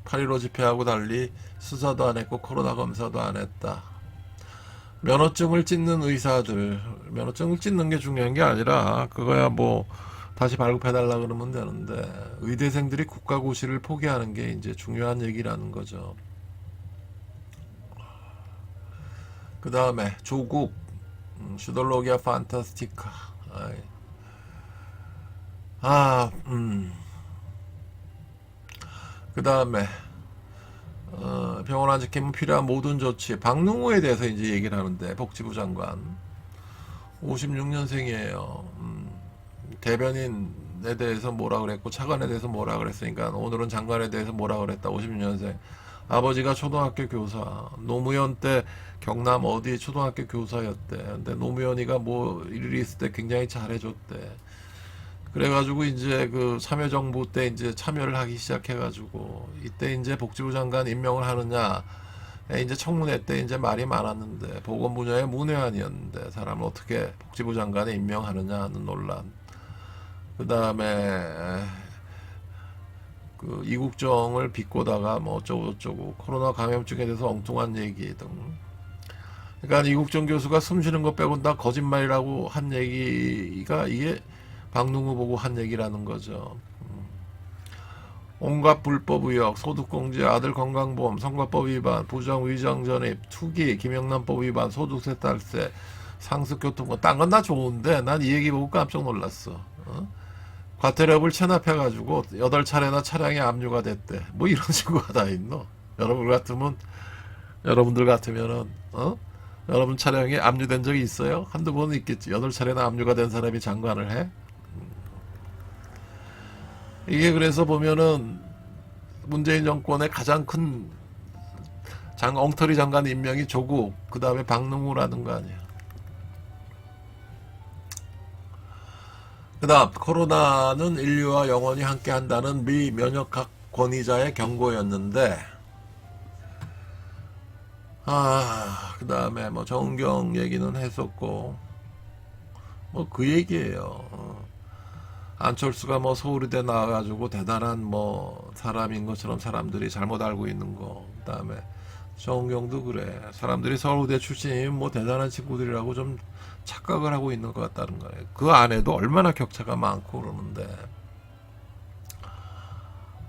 8.15 집회하고 달리 수사도 안 했고 코로나 검사도 안 했다. 면허증을 찍는 의사들, 면허증을 찍는 게 중요한 게 아니라 그거야 뭐 다시 발급해달라 그러면 되는데, 의대생들이 국가고시를 포기하는 게 이제 중요한 얘기라는 거죠. 그 다음에 조국 슈돌로기아 판타스티카. 그 다음에 병원 안지키면 필요한 모든 조치, 박능호에 대해서 이제 얘기를 하는데, 복지부 장관 56년생이에요. 대변인에 대해서 뭐라 그랬고 차관에 대해서 뭐라 그랬으니까 오늘은 장관에 대해서 뭐라 그랬다. 56년생. 아버지가 초등학교 교사, 노무현 때 경남 어디 초등학교 교사였대. 근데 노무현이가 뭐 일이 있을 때 굉장히 잘해줬대. 그래가지고 이제 그 참여정부 때 이제 참여를 하기 시작해가지고, 이때 이제 복지부 장관 임명을 하느냐, 이제 청문회 때 이제 말이 많았는데, 보건 분야의 문외한이었는데 사람을 어떻게 복지부 장관에 임명하느냐 하는 논란. 그 다음에 그 이국정을 비꼬다가 뭐 어쩌고 코로나 감염증에 대해서 엉뚱한 얘기 등. 그러니까 이국정 교수가 숨 쉬는 것 빼고는 다 거짓말이라고 한 얘기가 이게 박능후 보고 한 얘기라는 거죠. 온갖 불법 의혹, 소득공제, 아들 건강보험, 선거법 위반, 부정 위장 전입, 투기, 김영란법 위반, 소득세 탈세, 상습교통법, 딴 건 다 좋은데 난 이 얘기 보고 깜짝 놀랐어. 과태료를 체납해가지고 8차례나 차량에 압류가 됐대. 뭐 이런 식으로 다 있노. 여러분 같으면 여러분들 같으면은 여러분 차량에 압류된 적이 있어요? 한두 번은 있겠지. 8차례나 압류가 된 사람이 장관을 해? 이게 그래서 보면은 문재인 정권의 가장 큰 엉터리 장관 임명이 조국, 그 다음에 박능우라는 거 아니야. 그 다음, 코로나는 인류와 영원히 함께 한다는 미 면역학 권위자의 경고였는데, 그 다음에 뭐 정경 얘기는 했었고, 뭐 그 얘기예요. 안철수가 뭐 서울의대 나와가지고 대단한 뭐 사람인 것처럼 사람들이 잘못 알고 있는 거. 그 다음에 정경도 그래. 사람들이 서울대 출신이면 뭐 대단한 친구들이라고 좀 착각을 하고 있는 것 같다는 거예요. 그 안에도 얼마나 격차가 많고 그러는데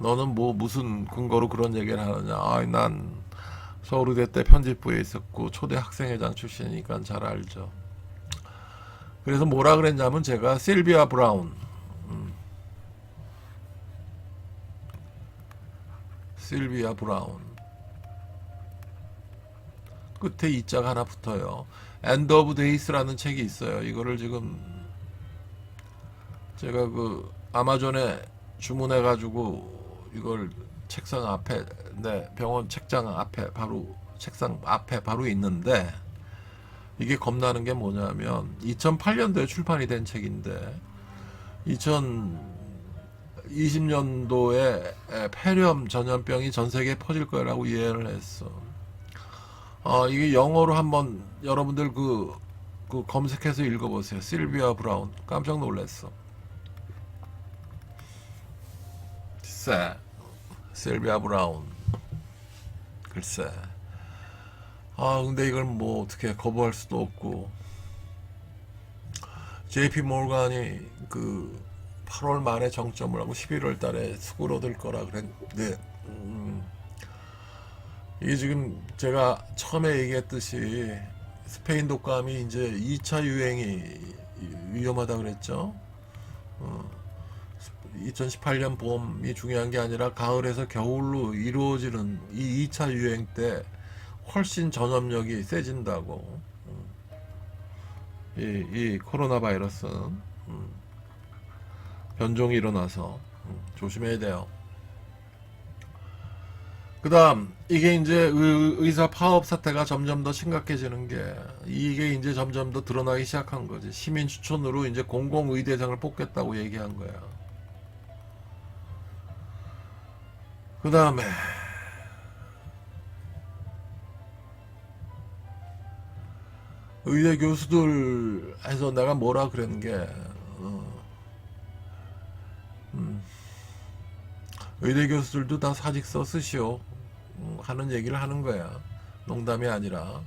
너는 뭐 무슨 근거로 그런 얘기를 하느냐. 난 서울의대 때 편집부에 있었고 초대 학생회장 출신이니까 잘 알죠. 그래서 뭐라 그랬냐면 제가 실비아 브라운 실비아 브라운 끝에 이자가 하나 붙어요. 엔드 오브 데이스라는 책이 있어요. 이거를 지금 제가 그 아마존에 주문해 가지고 이걸 책상 앞에 병원 책장 앞에 바로 책상 앞에 바로 있는데 이게 겁나는 게 뭐냐면 2008년도에 출판이 된 책인데 2020년도에 폐렴 전염병이 전 세계에 퍼질 거라고 예언을 했어. 이게 영어로 한번 여러분들 그 검색해서 읽어보세요. 실비아 브라운. 깜짝 놀랐어. 글쎄, 실비아 브라운. 글쎄. 근데 이걸 뭐 어떻게 거부할 수도 없고. JP 모간이 그 8월 말에 정점을 하고 11월 달에 수그러들 거라 그랬는데, 이게 지금 제가 처음에 얘기했듯이 스페인 독감이 이제 2차 유행이 위험하다 그랬죠. 2018년 봄이 중요한 게 아니라 가을에서 겨울로 이루어지는 이 2차 유행 때 훨씬 전염력이 세진다고. 이 코로나 바이러스는 변종이 일어나서 조심해야 돼요. 그 다음 이게 이제 의사 파업 사태가 점점 더 심각해지는 게 이게 이제 점점 더 드러나기 시작한 거지. 시민 추천으로 이제 공공의대생을 뽑겠다고 얘기한 거야. 그 다음에 의대 교수들 해서 내가 뭐라 그랬는 게 의대 교수들도 다 사직서 쓰시오 하는 얘기를 하는 거야. 농담이 아니라.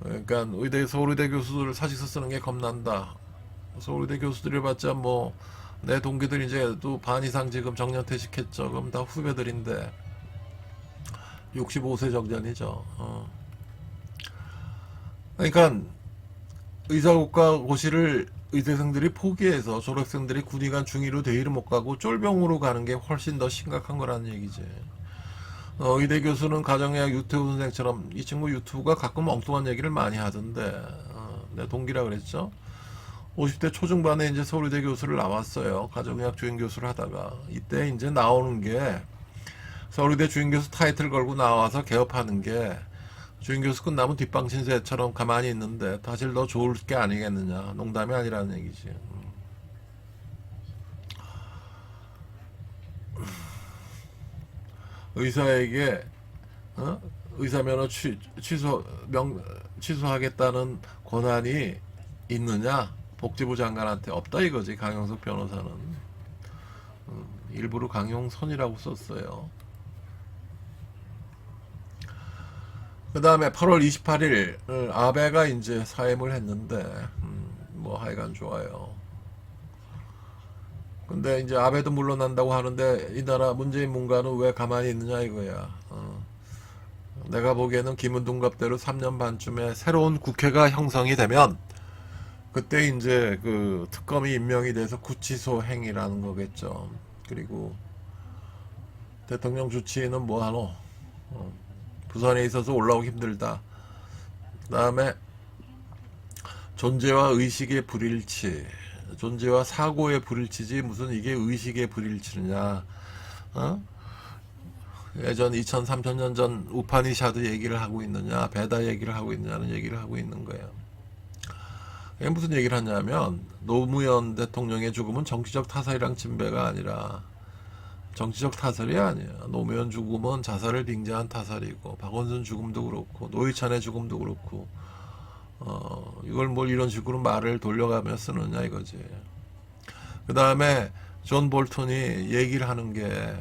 그러니까 서울의대 교수들 사직서 쓰는 게 겁난다. 서울의대 교수들이 봤자 뭐 내 동기들 이제 또 반 이상 지금 정년퇴직했죠. 그럼 다 후배들인데 65세 정년이죠. 그러니까 의사국가고시를 의대생들이 포기해서 졸업생들이 군의관 중위로 대의를 못 가고 쫄병으로 가는 게 훨씬 더 심각한 거라는 얘기지. 의대 교수는 가정의학 유태우 선생처럼 이 친구 유튜브가 가끔 엉뚱한 얘기를 많이 하던데 내 동기라 그랬죠. 50대 초중반에 이제 서울의대 교수를 나왔어요. 가정의학 주임 교수를 하다가 이때 이제 나오는 게 서울의대 주임 교수 타이틀 걸고 나와서 개업하는 게 주임 교수 끝나면 뒷방 신세처럼 가만히 있는데 사실 더 좋을 게 아니겠느냐. 농담이 아니라는 얘기지. 의사에게 의사 면허 취소하겠다는 권한이 있느냐? 복지부 장관한테 없다 이거지. 강용석 변호사는 일부러 강용선이라고 썼어요. 그 다음에 8월 28일 아베가 이제 사임을 했는데 뭐 하여간 좋아요. 근데 이제 아베도 물러난다고 하는데 이 나라 문재인 문가는 왜 가만히 있느냐 이거야. 내가 보기에는 김은둥갑대로 3년 반쯤에 새로운 국회가 형성이 되면 그때 이제 그 특검이 임명이 돼서 구치소 행위라는 거겠죠. 그리고 대통령 주치의는 뭐 하노? 부산에 있어서 올라오기 힘들다. 그다음에 존재와 의식의 불일치, 존재와 사고의 불일치지 무슨 이게 의식의 불일치느냐. 어? 예전 2000, 3000년 전 우파니샤드 얘기를 하고 있느냐, 베다 얘기를 하고 있느냐는 얘기를 하고 있는 거예요. 이게 무슨 얘기를 하냐면 노무현 대통령의 죽음은 정치적 타살이랑 진배가 아니라 정치적 타살이 아니야. 노무현 죽음은 자살을 빙자한 타살이고 박원순 죽음도 그렇고 노회찬의 죽음도 그렇고 이걸 뭘 이런 식으로 말을 돌려가며 쓰느냐 이거지. 그 다음에 존 볼턴이 얘기를 하는 게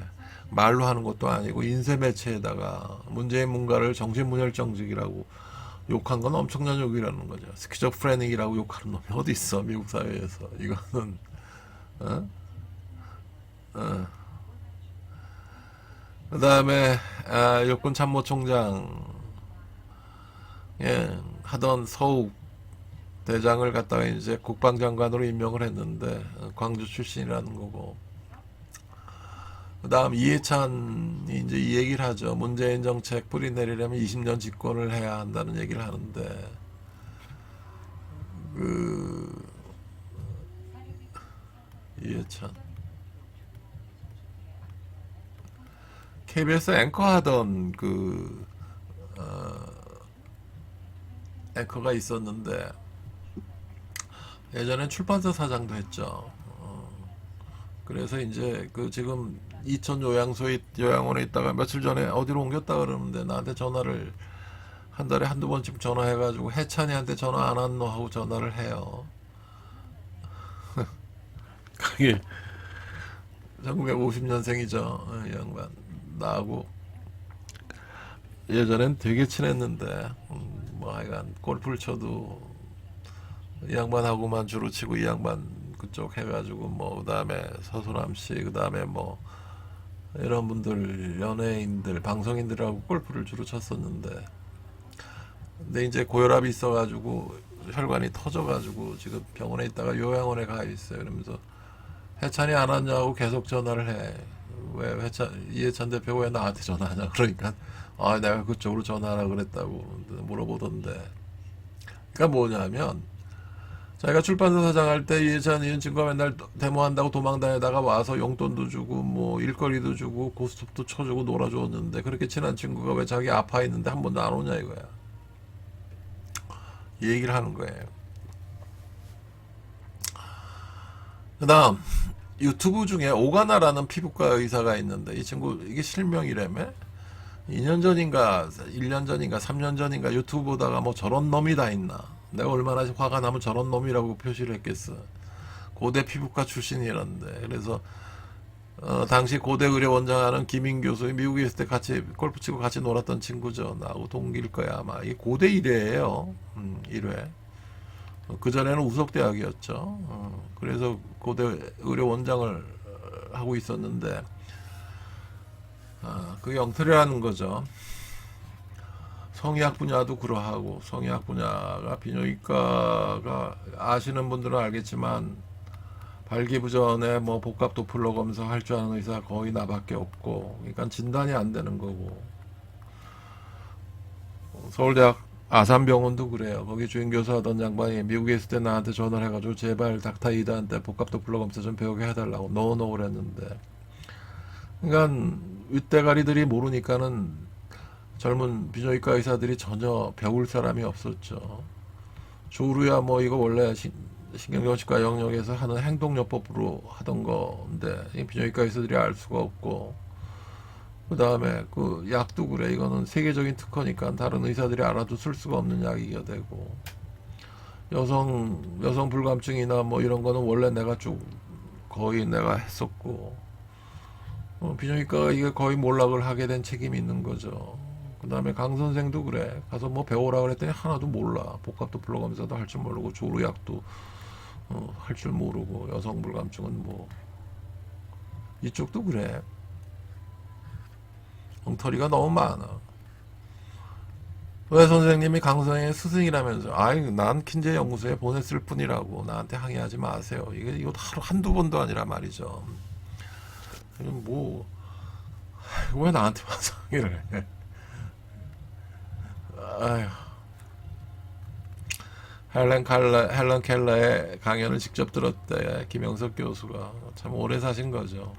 말로 하는 것도 아니고 인쇄 매체에다가 문재인 문가를 정신분열정직이라고 욕한 건 엄청난 욕이라는 거죠. 스키조프레닉이라고 욕하는 놈이 어디 있어 미국 사회에서. 이거는 어? 어. 그 다음에 육군 참모총장 하던 서욱 대장을 갖다가 이제 국방장관으로 임명을 했는데 광주 출신이라는 거고. 그 다음 이해찬이 이제 이 얘기를 하죠. 문재인 정책 뿌리 내리려면 20년 집권을 해야 한다는 얘기를 하는데 그 이해찬 KBS 앵커 하던 그 앵커가 있었는데 예전엔 출판사 사장도 했죠. 그래서 이제 그 지금 이천 요양원에 있다가 며칠 전에 어디로 옮겼다 그러는데 나한테 전화를 한 달에 한두 번씩 전화해가지고 해찬이한테 전화 안 왔노 하고 전화를 해요. 그게 1950년생이죠. 이 양반 나하고 예전엔 되게 친했는데 뭐 하여간 골프를 쳐도 이 양반하고만 주로 치고 이 양반 그쪽 해가지고 뭐 그다음에 서수남 씨 그다음에 뭐 이런 분들 연예인들 방송인들하고 골프를 주로 쳤었는데 근데 이제 고혈압이 있어가지고 혈관이 터져가지고 지금 병원에 있다가 요양원에 가 있어요. 그러면서 해찬이 안 왔냐고 계속 전화를 해. 왜 이해찬 대표가 왜 나한테 전화하냐 그러니까 내가 그쪽으로 전화하라 그랬다고 물어보던데. 그러니까 뭐냐면 자기가 출판사 사장할 때 이해찬 이런 친구가 맨날 데모한다고 도망다니다가 와서 용돈도 주고 뭐 일거리도 주고 고스톱도 쳐주고 놀아주었는데 그렇게 친한 친구가 왜 자기 아파 있는데 한 번도 안 오냐 이거야. 이 얘기를 하는 거예요. 그 다음 유튜브 중에 오가나라는 피부과 의사가 있는데 이 친구 이게 실명이라며 2년 전인가 1년 전인가 3년 전인가 유튜브 보다가 뭐 저런 놈이 다 있나 내가 얼마나 화가 나면 저런 놈이라고 표시를 했겠어. 고대 피부과 출신이란데 그래서 당시 고대 의료원장하는 김인 교수 미국에 있을 때 같이 골프 치고 같이 놀았던 친구죠. 나하고 동기일 거야 아마. 이게 고대 1회예요. 1회. 그전에는 우석대학이었죠. 그래서 고대 의료원장을 하고 있었는데 그게 엉터리라는 거죠. 성의학 분야도 그러하고 성의학 분야가 비뇨기과가 아시는 분들은 알겠지만 발기부전에 뭐 복합 도플러 검사 할 줄 아는 의사 거의 나밖에 없고 그러니까 진단이 안 되는 거고 서울대학 아산병원도 그래요. 거기 주임교수 하던 양반이 미국에 있을 때 나한테 전화를 해가지고 제발 닥터 이다한테 복합 도플러 검사 좀 배우게 해달라고 노노 그랬는데 그러니까 윗대가리들이 모르니까는 젊은 비뇨기과 의사들이 전혀 배울 사람이 없었죠. 조루야 뭐 이거 원래 신경정신과 영역에서 하는 행동요법으로 하던 건데 비뇨기과 의사들이 알 수가 없고 그 다음에 그 약도 그래. 이거는 세계적인 특허니까 다른 의사들이 알아도 쓸 수가 없는 약이게 되고 여성 불감증이나 뭐 이런 거는 원래 내가 쭉 거의 내가 했었고 비뇨기과가 이게 거의 몰락을 하게 된 책임이 있는 거죠. 그 다음에 강 선생도 그래. 가서 뭐 배우라 그랬더니 하나도 몰라. 복합도 불러가면서도 할 줄 모르고 조루약도 할 줄 모르고 여성 불감증은 뭐 이쪽도 그래. 엉터리가 너무 많아. 왜 선생님이 강 선생의 스승이라면서 난 킨제 연구소에 보냈을 뿐이라고 나한테 항의하지 마세요. 이거 하루 한두 번도 아니라 말이죠. 뭐 왜 나한테만 항의를 해? 아휴, 헬런 켈러의 강연을 직접 들었대. 김영석 교수가. 참 오래 사신 거죠.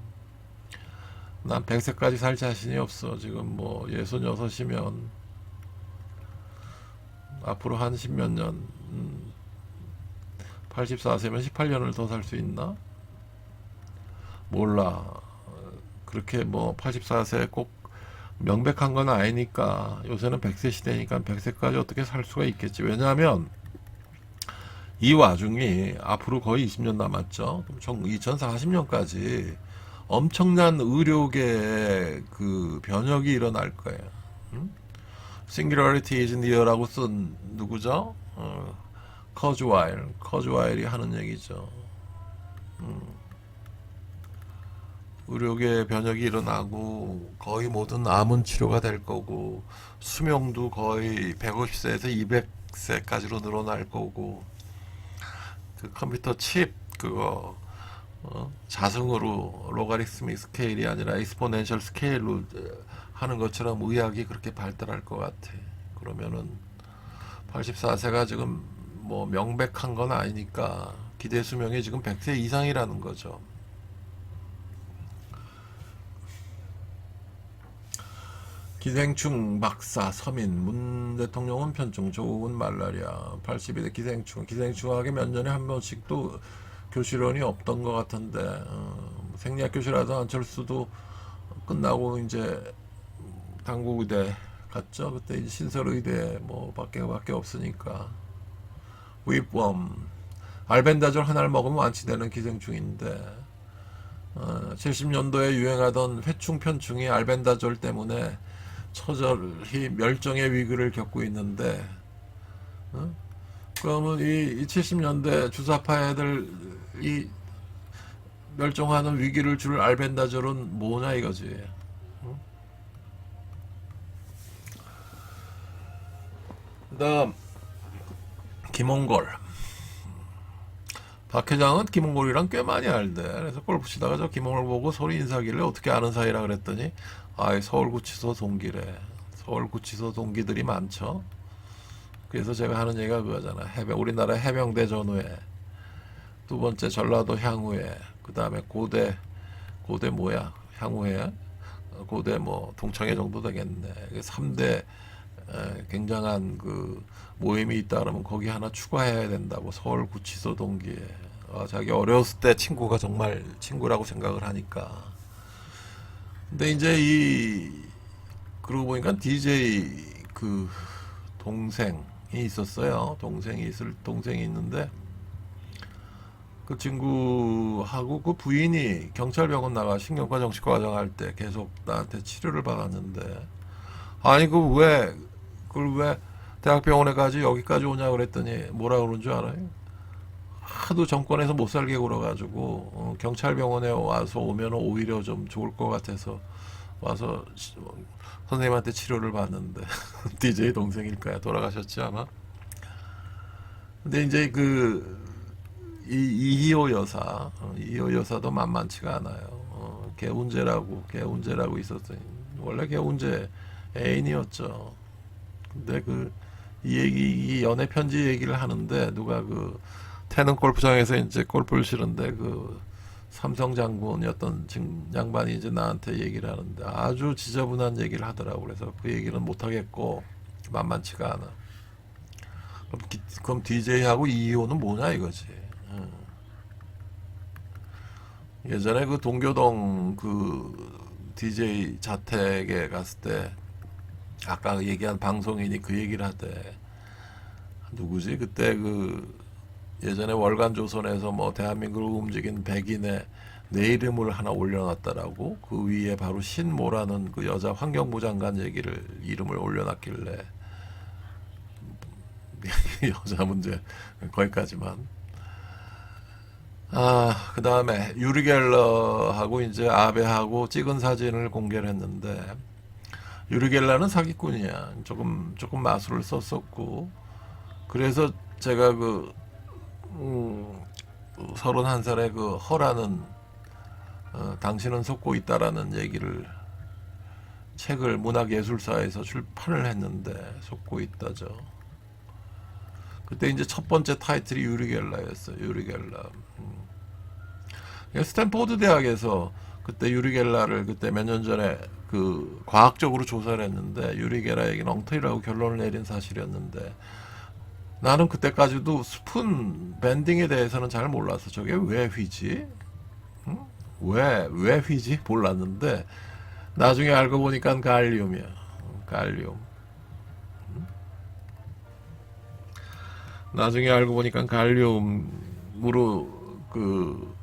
난 100세까지 살 자신이 없어. 지금 뭐 66이면 앞으로 한 십몇 년, 84세면 18년을 더 살 수 있나? 몰라. 그렇게 뭐 84세 꼭 명백한 건 아니니까. 요새는 100세 시대니까 100세까지 어떻게 살 수가 있겠지. 왜냐하면 이 와중에 앞으로 거의 20년 남았죠. 2040년까지 엄청난 의료계의 그 변혁이 일어날 거예요. Singularity is near라고 쓴 누구죠? 커즈와일이 하는 얘기죠. 의료계 변혁이 일어나고 거의 모든 암은 치료가 될 거고 수명도 거의 150세에서 200세까지로 늘어날 거고 그 컴퓨터 칩 그거 자승으로 로가리스믹 스케일이 아니라 익스포넨셜 스케일로 하는 것처럼 의학이 그렇게 발달할 것 같아. 그러면은 84세가 지금 뭐 명백한 건 아니니까 기대 수명이 지금 100세 이상이라는 거죠. 기생충 박사 서민 문 대통령은 편충 좋은 말라리아 82대 기생충하게 몇 년에 한 번씩 또 교실원이 없던 것 같은데 생리학 교실하던 안철수도 끝나고 이제 당국의대 갔죠. 그때 이제 신설의대 뭐 밖에 없으니까 윗웜 알벤다졸 하나를 먹으면 완치되는 기생충인데 70년도에 유행하던 회충 편충이 알벤다졸 때문에 처절히 멸종의 위기를 겪고 있는데 그러면 이 70년대 주사파 애들이 멸종하는 위기를 줄 알벤다졸은 뭐냐 이거지. 그다음 김홍걸 박 회장은 김홍걸이랑 꽤 많이 알대. 그래서 골프 치다가 저 김홍걸 보고 서로 인사길래 어떻게 아는 사이라 그랬더니 서울구치소 동기래. 서울구치소 동기들이 많죠. 그래서 제가 하는 얘기가 그거잖아. 우리나라 해병대 전후에 두 번째 전라도 향후에 그 다음에 고대 뭐야 향후에 고대 뭐 동창회 정도 되겠네. 3대 굉장한 그 모임이 있다 그러면 거기 하나 추가해야 된다고. 서울구치소 동기에 자기 어렸을 때 친구가 정말 친구라고 생각을 하니까. 근데 이제 그러고 보니까 DJ 그 동생이 있었어요. 동생이 있는데 그 친구하고 그 부인이 경찰병원 나가 신경과 정신과 과정 할 때 계속 나한테 치료를 받았는데 아니 그걸 왜 대학병원에 가지 여기까지 오냐 그랬더니 뭐라 그런 줄 알아요? 하도 정권에서 못 살게 굴어가지고 경찰병원에 오면 오히려 좀 좋을 것 같아서 와서 선생님한테 치료를 받는데 DJ 동생일 거야. 돌아가셨지 아마. 근데 이제 이희호 여사도 만만치가 않아요. 개운제라고 있었더니 원래 개운제 애인이었죠. 근데 이 연애 편지 얘기를 하는데 누가 태릉 골프장에서 이제 골프를 치는데 삼성 장군이었던 양반이 이제 나한테 얘기를 하는데 아주 지저분한 얘기를 하더라고. 그래서 그 얘기는 못 하겠고 만만치가 않아. 그럼 DJ하고 이희호는 뭐냐 이거지. 예전에 동교동 DJ 자택에 갔을 때 아까 얘기한 방송인이 그 얘기를 하대. 누구지? 그때 예전에 월간조선에서 뭐 대한민국을 움직인 백인의 내 이름을 하나 올려놨다라고. 그 위에 바로 신모라는 그 여자 환경부 장관 이름을 올려놨길래 여자 문제 거기까지만. 그 다음에 유리 겔러하고 이제 아베하고 찍은 사진을 공개를 했는데 유리 겔러는 사기꾼이야. 조금 마술을 썼었고. 그래서 제가 31살의 허라는 당신은 속고 있다라는 얘기를 책을 문학예술사에서 출판을 했는데 속고 있다죠. 그때 이제 첫 번째 타이틀이 유리겔라였어요. 유리겔라. 스탠포드 대학에서 그때 유리겔라를 그때 몇 년 전에 그 과학적으로 조사를 했는데 유리겔라 얘기는 엉터리라고 결론을 내린 사실이었는데 나는 그때까지도 스푼 밴딩에 대해서는 잘 몰랐어. 저게 왜 휘지? 응? 왜 휘지? 몰랐는데 나중에 알고 보니까 갈리움이야. 갈리움. 나중에 알고 보니까 갈리움으로 그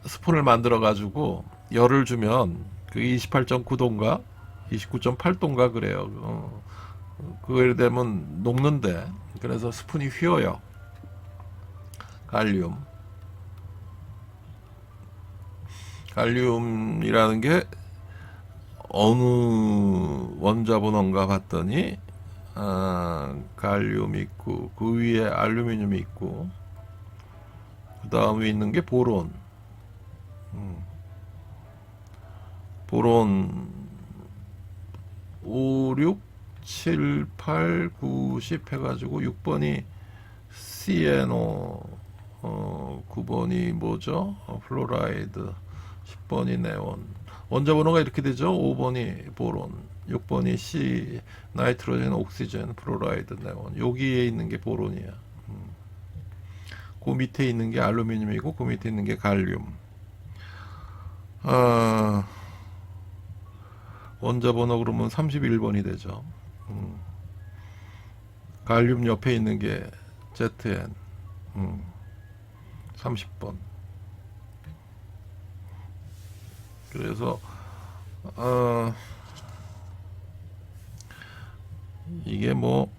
스푼을 만들어 가지고 열을 주면 그 28.9도인가 29.8도인가 그래요. 그거에 되면 녹는데 그래서 스푼이 휘어요. 갈리움. 갈리움이라는 게 어느 원자번호인가 봤더니 갈륨이 있고 그 위에 알루미늄이 있고 그 다음에 있는 게 보론. 보론 5, 6, 7, 8, 9, 10 해가지고 6번이 시에노 9번이 뭐죠? 플로라이드 10번이 네온 원자번호가 이렇게 되죠. 5번이 보론 6번이 C 나이트로젠 옥시젠 플로라이드 네온 여기에 있는 게 보론이야. 그 밑에 있는 게 알루미늄이고 그 밑에 있는 게 갈륨. 원자번호 그러면 31번이 되죠. 갈륨 옆에 있는 게 ZN 30번. 그래서 이게 뭐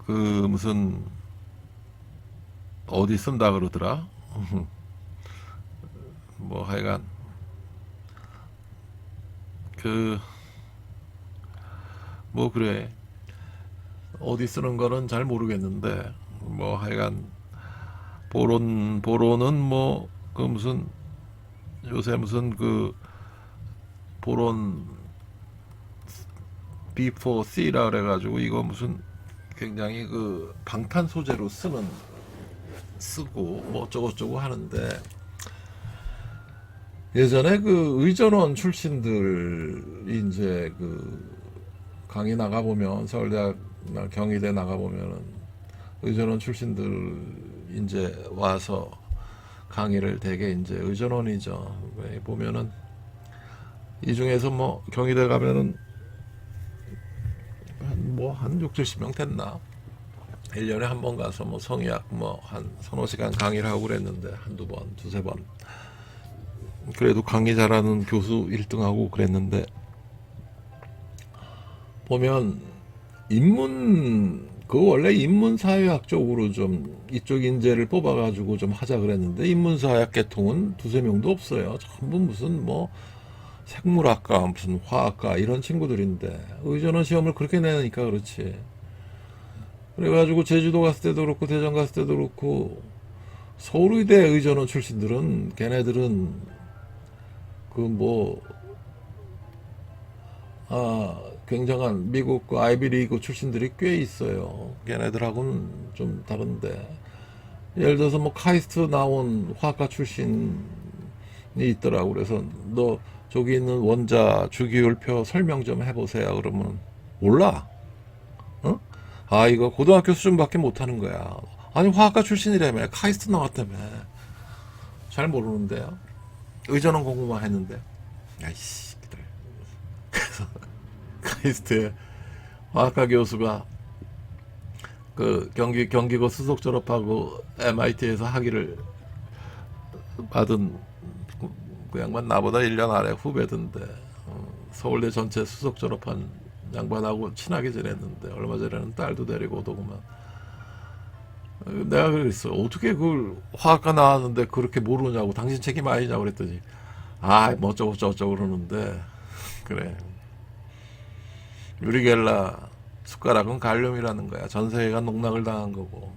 그 무슨 어디 쓴다 그러더라. 뭐 하여간 그 뭐 그래 어디 쓰는 거는 잘 모르겠는데 뭐 하여간 보론은 뭐 그 무슨 요새 무슨 그 보론 B4C라 그래가지고 이거 무슨 굉장히 그 방탄 소재로 쓰고 뭐 어쩌고저쩌고 하는데 예전에 그 의전원 출신들이 이제 그 강의 나가보면 서울대학나 경희대 나가보면은 의전원 출신들 이제 와서 강의를 되게 이제 의전원이죠. 보면은 이 중에서 뭐 경희대 가면은 한 6, 70명 됐나? 1년에 한 번 가서 뭐 성의학 뭐 한 서너 시간 강의를 하고 그랬는데 한두 번, 두세 번. 그래도 강의 잘하는 교수 1등하고 그랬는데 보면 원래 인문사회학 쪽으로 좀 이쪽 인재를 뽑아가지고 좀 하자 그랬는데 인문사회학 계통은 두세 명도 없어요. 전부 무슨 뭐 생물학과 무슨 화학과 이런 친구들인데 의전원 시험을 그렇게 내니까 그렇지. 그래가지고 제주도 갔을 때도 그렇고 대전 갔을 때도 그렇고 서울의대 의전원 출신들은 걔네들은 굉장한 미국 그 아이비리그 출신들이 꽤 있어요. 걔네들하고는 좀 다른데 예를 들어서 뭐 카이스트 나온 화학과 출신이 있더라고. 그래서 너 저기 있는 원자 주기율표 설명 좀 해보세요. 그러면 몰라. 어? 이거 고등학교 수준밖에 못하는 거야. 아니 화학과 출신이라며 카이스트 나왔다며. 잘 모르는데요. 의전원 공부만 했는데. 야이씨 기다려. 그래서 카이스트의 화학과 교수가 그 경기고 수석 졸업하고 MIT에서 학위를 받은 그 양반 나보다 1년 아래 후배던데 서울대 전체 수석 졸업한 양반하고 친하게 지냈는데 얼마 전에는 딸도 데리고 오더구만. 내가 그랬어. 어떻게 그걸 화학과 나왔는데 그렇게 모르냐고 당신 책임 아니냐고 그랬더니 뭐 어쩌고 그러는데 그래. 유리겔라 숟가락은 갈륨이라는 거야. 전 세계가 농락을 당한 거고.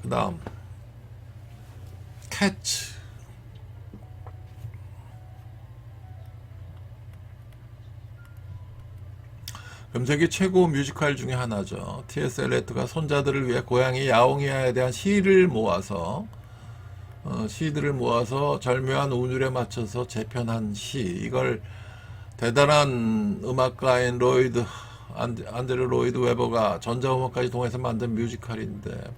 그 다음 캐치. 금세기 최고 뮤지컬 중에 하나죠. T.S. 엘리어트가 손자들을 위해 고양이 야옹이야에 대한 시들을 모아서 절묘한 운율에 맞춰서 재편한 시. 이걸 대단한 음악가인 안드레 로이드 웨버가 전자음악까지 통해서 만든 뮤지컬인데,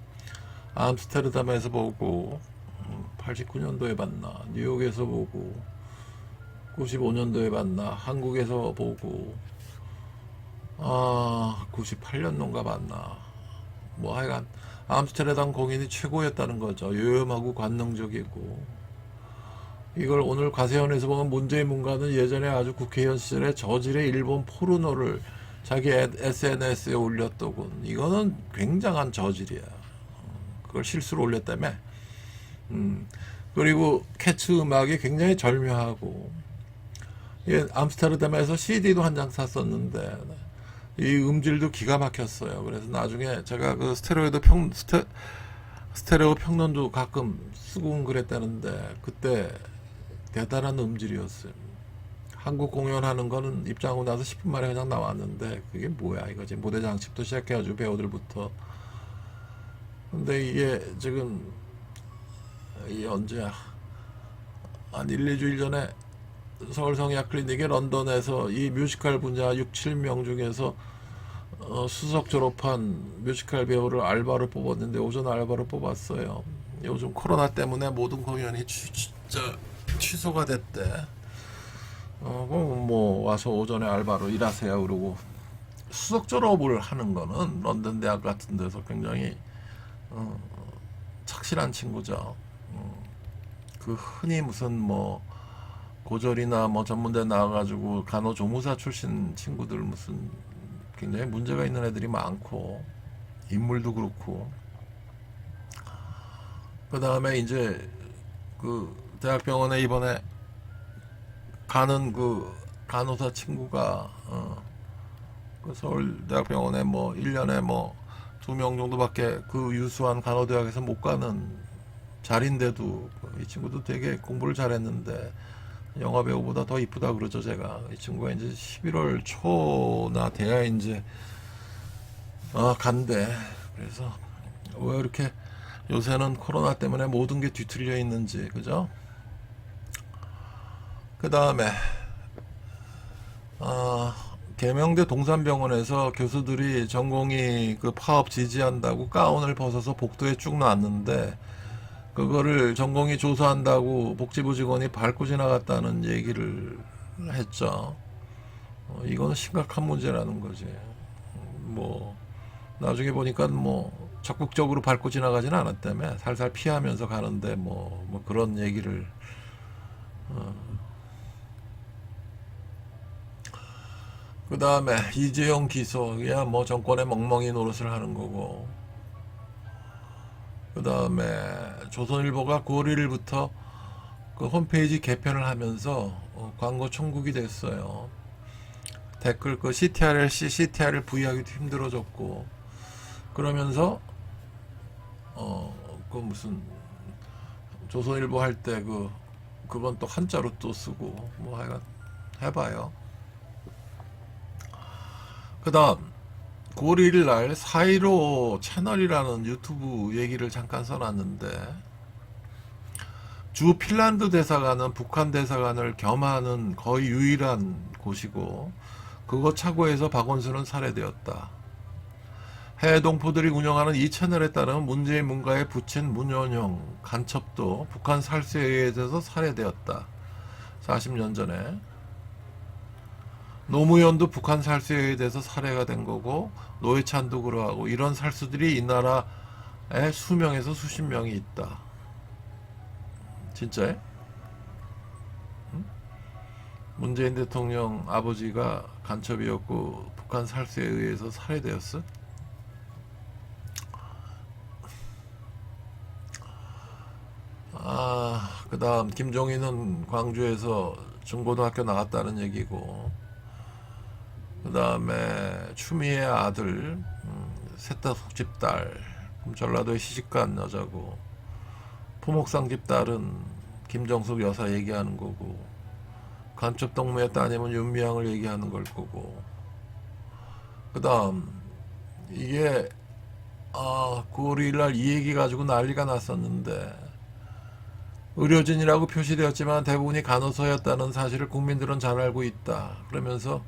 암스테르담에서 보고 89년도에 봤나, 뉴욕에서 보고 95년도에 봤나, 한국에서 보고 98년도인가 봤나, 뭐 하여간 암스테르담 공연이 최고였다는 거죠. 요염하고 관능적이고. 이걸 오늘 가세현에서 보면 문재인 문가는 예전에 아주 국회의원 시절에 저질의 일본 포르노를 자기 SNS에 올렸더군. 이거는 굉장한 저질이야. 그걸 실수로 올렸다며. 그리고 캐츠 음악이 굉장히 절묘하고, 암스테르담에서 CD도 한 장 샀었는데 이 음질도 기가 막혔어요. 그래서 나중에 제가 그 스테레오 평론도 가끔 쓰고 그랬다는데, 그때 대단한 음질이었어요. 한국 공연하는 거는 입장하고 나서 10분 만에 그냥 나왔는데, 그게 뭐야 이거지. 무대 장식부터 시작해가지고 배우들부터. 근데 이게 지금 이 언제야, 한 1, 2주일 전에 서울성의학클리닉에 런던에서 이 뮤지컬 분야 6, 7명 중에서 수석 졸업한 뮤지컬 배우를 알바로 뽑았는데 오전 알바로 뽑았어요. 요즘 코로나 때문에 모든 공연이 진짜 취소가 됐대. 뭐 와서 오전에 알바로 일하세요 그러고. 수석 졸업을 하는 거는 런던 대학 같은 데서 굉장히 착실한 친구죠. 그 흔히 무슨 뭐 고졸이나 뭐 전문대 나와가지고 간호조무사 출신 친구들 무슨 굉장히 문제가 있는 애들이 많고, 인물도 그렇고. 그 다음에 이제 그 대학병원에 이번에 가는 그 간호사 친구가 그 서울대학병원에 뭐 1년에 뭐 2명 정도밖에 그 유수한 간호대학에서 못 가는 자리인데도 이 친구도 되게 공부를 잘했는데 영화배우보다 더 이쁘다 그러죠. 제가 이 친구가 이제 11월 초나 돼야 이제 간대. 그래서 왜 이렇게 요새는 코로나 때문에 모든 게 뒤틀려 있는지, 그죠? 그 다음에 계명대 동산병원에서 교수들이 전공의 그 파업 지지한다고 가운을 벗어서 복도에 쭉 놨는데, 그거를 전공이 조사한다고 복지부 직원이 밟고 지나갔다는 얘기를 했죠. 이거는 심각한 문제라는 거지. 뭐 나중에 보니까 뭐 적극적으로 밟고 지나가지는 않았다며, 살살 피하면서 가는데 뭐 그런 얘기를. 그 다음에 이재용 기소야 뭐 정권의 멍멍이 노릇을 하는 거고. 그 다음에 조선일보가 9월 1일부터 그 홈페이지 개편을 하면서 광고 총국이 됐어요. 댓글 그 CTRL-C, CTRL-V하기도 힘들어졌고, 그러면서 그 무슨 조선일보 할 때 그건 또 한자로 또 쓰고, 뭐 하여간 해봐요. 그 다음 9월 1일 날 4.15 채널이라는 유튜브 얘기를 잠깐 써놨는데, 주 핀란드 대사관은 북한 대사관을 겸하는 거의 유일한 곳이고, 그거 착오해서 박원순은 살해되었다. 해외 동포들이 운영하는 이 채널에 따르면 문재인 문가에 붙인 문현영 간첩도 북한 살수에 의해서 살해되었다. 40년 전에. 노무현도 북한 살수에 의해서 살해가 된 거고, 노회찬도 그러하고, 이런 살수들이 이 나라에 수명에서 수십 명이 있다. 진짜요? 문재인 대통령 아버지가 간첩이었고 북한 살수에 의해서 살해되었어? 그 다음 김종인은 광주에서 중고등학교 나갔다는 얘기고, 그 다음에 추미애 아들, 셋 다 속집딸, 전라도에 시집간 여자고, 포목상 집 딸은 김정숙 여사 얘기하는 거고, 간첩 동무의 따님은 윤미향을 얘기하는 걸 거고, 그 다음 이게 9월 2일 날 이 얘기 가지고 난리가 났었는데, 의료진이라고 표시되었지만 대부분이 간호사였다는 사실을 국민들은 잘 알고 있다. 그러면서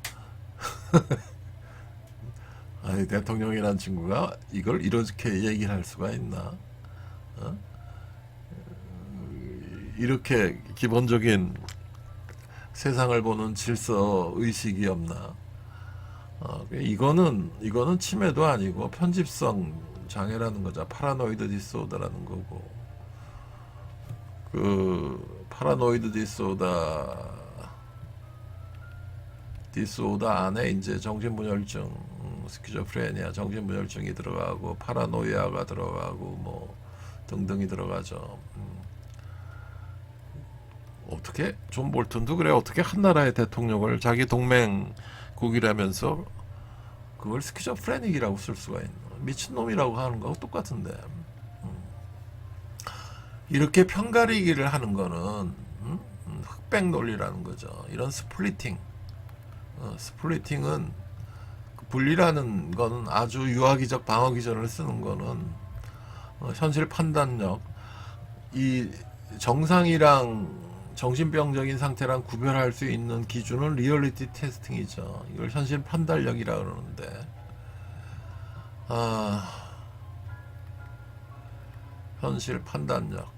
아니, 대통령이란 친구가 이걸 이렇게 얘기를 할 수가 있나? 어? 이렇게 기본적인 세상을 보는 질서 의식이 없나? 이거는 치매도 아니고 편집성 장애라는 거죠. 파라노이드 디스오더라는 거고, 그 파라노이드 디스오더 안에 이제 정신분열증, 스키조프레니아, 정신분열증이 들어가고 파라노이아가 들어가고 뭐 등등이 들어가죠. 어떻게 존 볼턴도 그래, 어떻게 한 나라의 대통령을 자기 동맹국이라면서 그걸 스키조프레닉이라고 쓸 수가 있나? 미친놈이라고 하는 거하고 똑같은데. 이렇게 편가르기를 하는 거는 흑백 논리라는 거죠. 이런 스플리팅은 분리라는 거는 아주 유아기적 방어기전을 쓰는 거는 현실 판단력, 이 정상이랑 정신병적인 상태랑 구별할 수 있는 기준은 리얼리티 테스팅이죠. 이걸 현실 판단력이라 그러는데, 현실 판단력,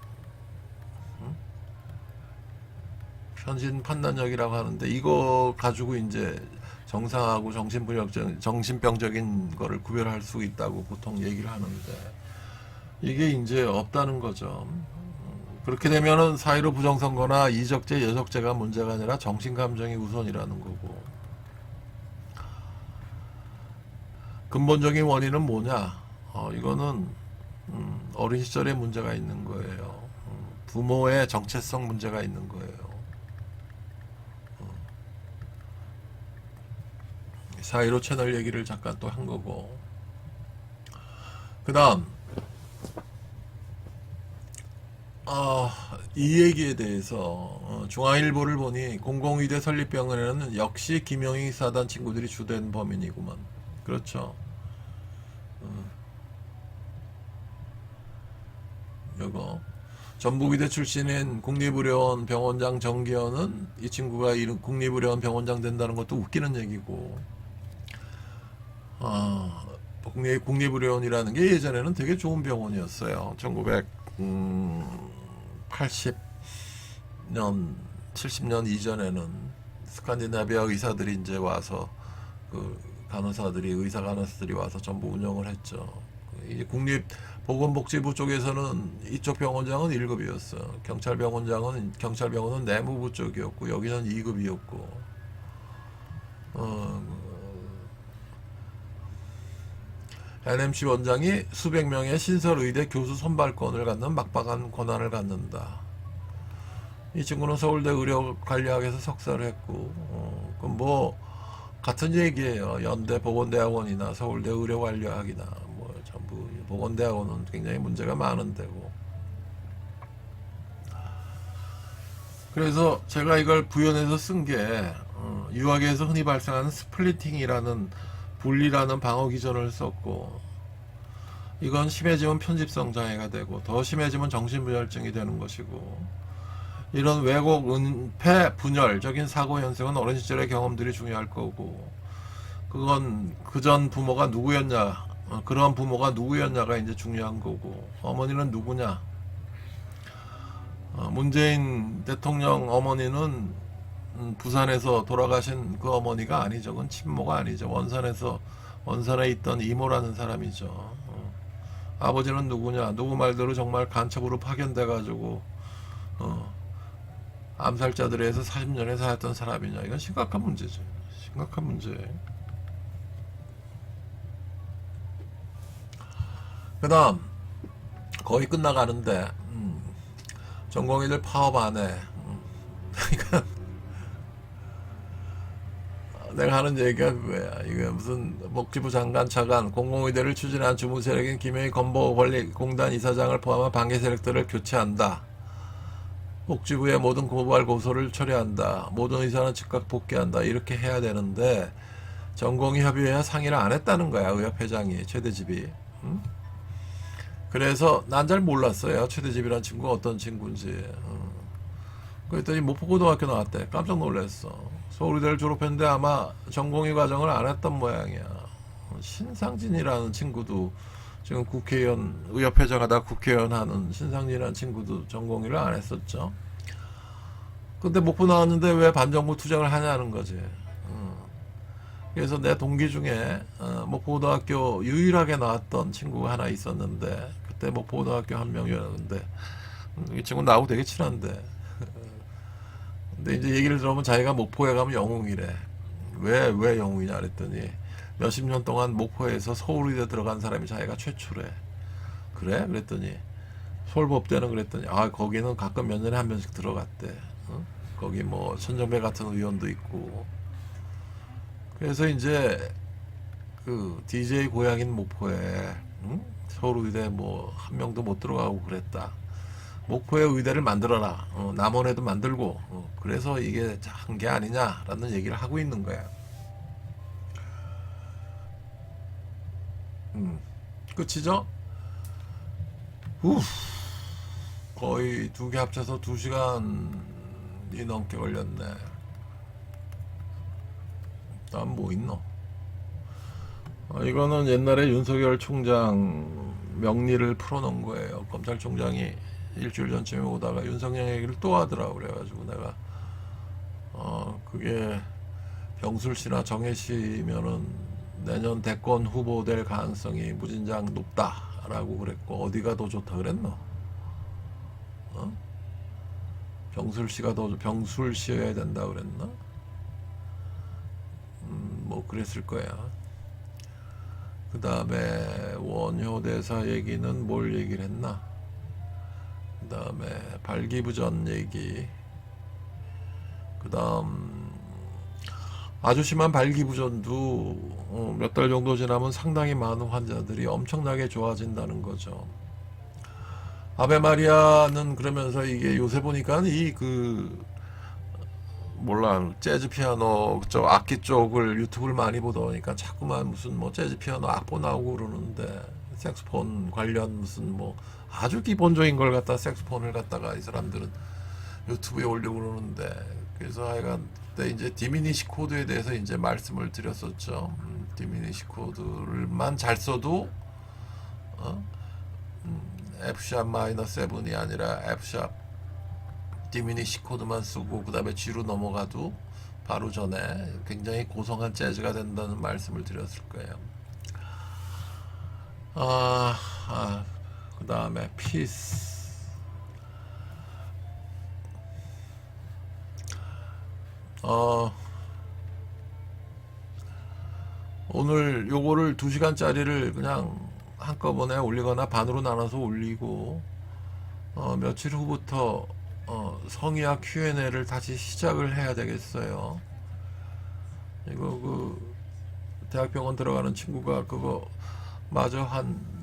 현실 판단력이라고 하는데, 이거 가지고 이제 정상하고 정신병적인 거를 구별할 수 있다고 보통 얘기를 하는데, 이게 이제 없다는 거죠. 그렇게 되면은 사회로 부정선거나 이적죄, 여적죄가 문제가 아니라 정신감정이 우선이라는 거고, 근본적인 원인은 뭐냐? 이거는 어린 시절에 문제가 있는 거예요. 부모의 정체성 문제가 있는 거예요. 사이로 채널 얘기를 잠깐 또 한 거고, 그 다음 이 얘기에 대해서 중앙일보를 보니 공공의대 설립병원에는 역시 김영희 사단 친구들이 주된 범인이구만. 그렇죠. 이거 전북의대 출신인 국립의료원 병원장 정기현은 이 친구가 국립의료원 병원장 된다는 것도 웃기는 얘기고, 국립의료원이라는 게 예전에는 되게 좋은 병원이었어요. 1980년, 70년 이전에는 스칸디나비아 의사들이 이제 와서, 그 의사 간호사들이 와서 전부 운영을 했죠. 이 국립보건복지부 쪽에서는 이쪽 병원장은 1급이었어. 경찰병원은 내무부 쪽이었고, 여기는 2급이었고, NMC 원장이 수백 명의 신설의대 교수 선발권을 갖는 막박한 권한을 갖는다. 이 친구는 서울대 의료관리학에서 석사를 했고, 그럼 뭐 같은 얘기예요. 연대 보건대학원이나 서울대 의료관리학이나 뭐 전부 보건대학원은 굉장히 문제가 많은 데고. 그래서 제가 이걸 부연해서 쓴 게, 유아계에서 흔히 발생하는 스플리팅이라는 분리라는 방어 기전을 썼고, 이건 심해지면 편집성 장애가 되고, 더 심해지면 정신분열증이 되는 것이고, 이런 왜곡, 은폐, 분열적인 사고 현상은 어린 시절의 경험들이 중요할 거고, 그건 그전 부모가 누구였냐, 그런 부모가 누구였냐가 이제 중요한 거고, 어머니는 누구냐. 문재인 대통령 어머니는 부산에서 돌아가신 그 어머니가 아니죠. 그건 친모가 아니죠. 원산에 있던 이모라는 사람이죠. 아버지는 누구냐? 누구 말대로 정말 간첩으로 파견돼가지고 암살자들에 의해서 40년에 살았던 사람이냐? 이건 심각한 문제죠. 심각한 문제. 그 다음 거의 끝나가는데, 전공의들 파업 안 해. 그러니까 내가 하는 얘기가 그거야. 이게 무슨 복지부 장관 차관 공공의대를 추진한 주무 세력인 김영희 건보관리공단 이사장을 포함한 반개 세력들을 교체한다. 복지부의 모든 고발 고소를 처리한다. 모든 의사는 즉각 복귀한다. 이렇게 해야 되는데 전공의 협의회와 상의를 안 했다는 거야. 의협회장이 최대집이. 응? 그래서 난 잘 몰랐어요. 최대집이란 친구가 어떤 친구인지. 그랬더니 목포고등학교 나왔대. 깜짝 놀랐어. 서울의대를 졸업했는데 아마 전공의 과정을 안 했던 모양이야. 신상진이라는 친구도 지금 국회의원, 의협회장 하다 국회의원 하는 신상진이라는 친구도 전공의를 안 했었죠. 근데 목포 나왔는데 왜 반정부 투쟁을 하냐는 거지. 그래서 내 동기 중에 목포고등학교 유일하게 나왔던 친구가 하나 있었는데 그때 목포고등학교 한 명이었는데 이 친구 나하고 되게 친한데 근데 이제 얘기를 들어보면 자기가 목포에 가면 영웅이래. 왜 영웅이냐 그랬더니 몇십 년 동안 목포에서 서울의대 들어간 사람이 자기가 최초래. 그래? 그랬더니 서울법대는 그랬더니 아 거기는 가끔 몇 년에 한 번씩 들어갔대. 거기 뭐 천정배 같은 의원도 있고. 그래서 이제 그 DJ 고향인 목포에 서울의대 뭐 한 명도 못 들어가고 그랬다. 목포에 의대를 만들어라. 남원에도 만들고. 그래서 이게 한 게 아니냐라는 얘기를 하고 있는 거야. 끝이죠? 우 거의 두 개 합쳐서 2시간이 넘게 걸렸네. 다음 뭐 있노? 이거는 옛날에 윤석열 총장 명리를 풀어놓은 거예요. 검찰총장이 일주일 전쯤에 오다가 윤석열 얘기를 또 하더라고. 그래가지고 내가 그게 병술 씨나 정혜 씨면은 내년 대권 후보 될 가능성이 무진장 높다라고 그랬고 어디가 더 좋다 그랬노? 병술 씨가 더 병술 씨여야 된다 그랬나? 뭐 그랬을 거야. 그 다음에 원효 대사 얘기는 뭘 얘기를 했나? 그 다음에 발기부전 얘기. 그 다음 아주 심한 발기부전도 몇 달 정도 지나면 상당히 많은 환자들이 엄청나게 좋아진다는 거죠. 아베 마리아는 그러면서 이게 요새 보니까 이 몰라 재즈 피아노 쪽 악기 쪽을 유튜브를 많이 보다 보니까 자꾸만 무슨 뭐 재즈 피아노 악보 나오고 그러는데 색소폰 관련 무슨 뭐 아주 기본적인 걸 갖다 색소폰을 갖다가 이 사람들은 유튜브에 올리고 그러는데 그래서 하여간 그때 이제 디미니시 코드에 대해서 이제 말씀을 드렸었죠. 디미니시 코드를만 잘 써도 F샵 마이너스 7이 아니라 F샵 디미니시 코드만 쓰고 그 다음에 G로 넘어가도 바로 전에 굉장히 고성한 재즈가 된다는 말씀을 드렸을 거예요. 그 다음에 피스. 오늘 요거를 2시간짜리를 그냥 한꺼번에 올리거나 반으로 나눠서 올리고 며칠 후부터 성의학 Q&A를 다시 시작을 해야 되겠어요. 이거 대학병원 들어가는 친구가 그거 마저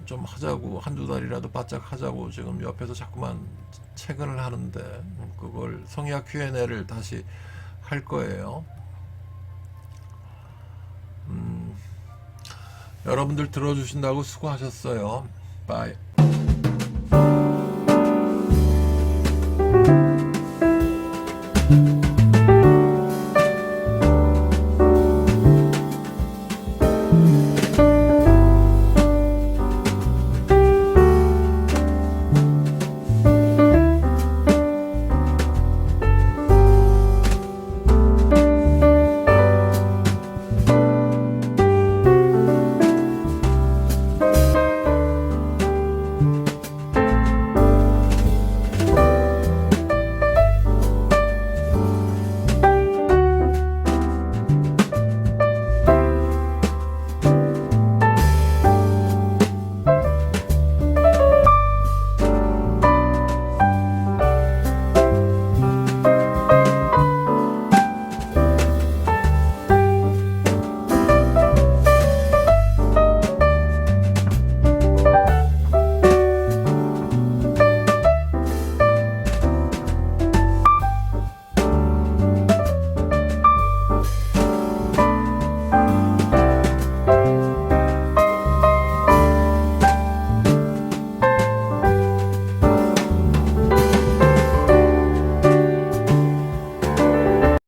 좀 하자고 한두 달이라도 바짝 하자고 지금 옆에서 자꾸만 체근을 하는데 그걸 성의학 Q&A를 다시 할 거예요. 여러분들 들어주신다고 수고하셨어요. 바이.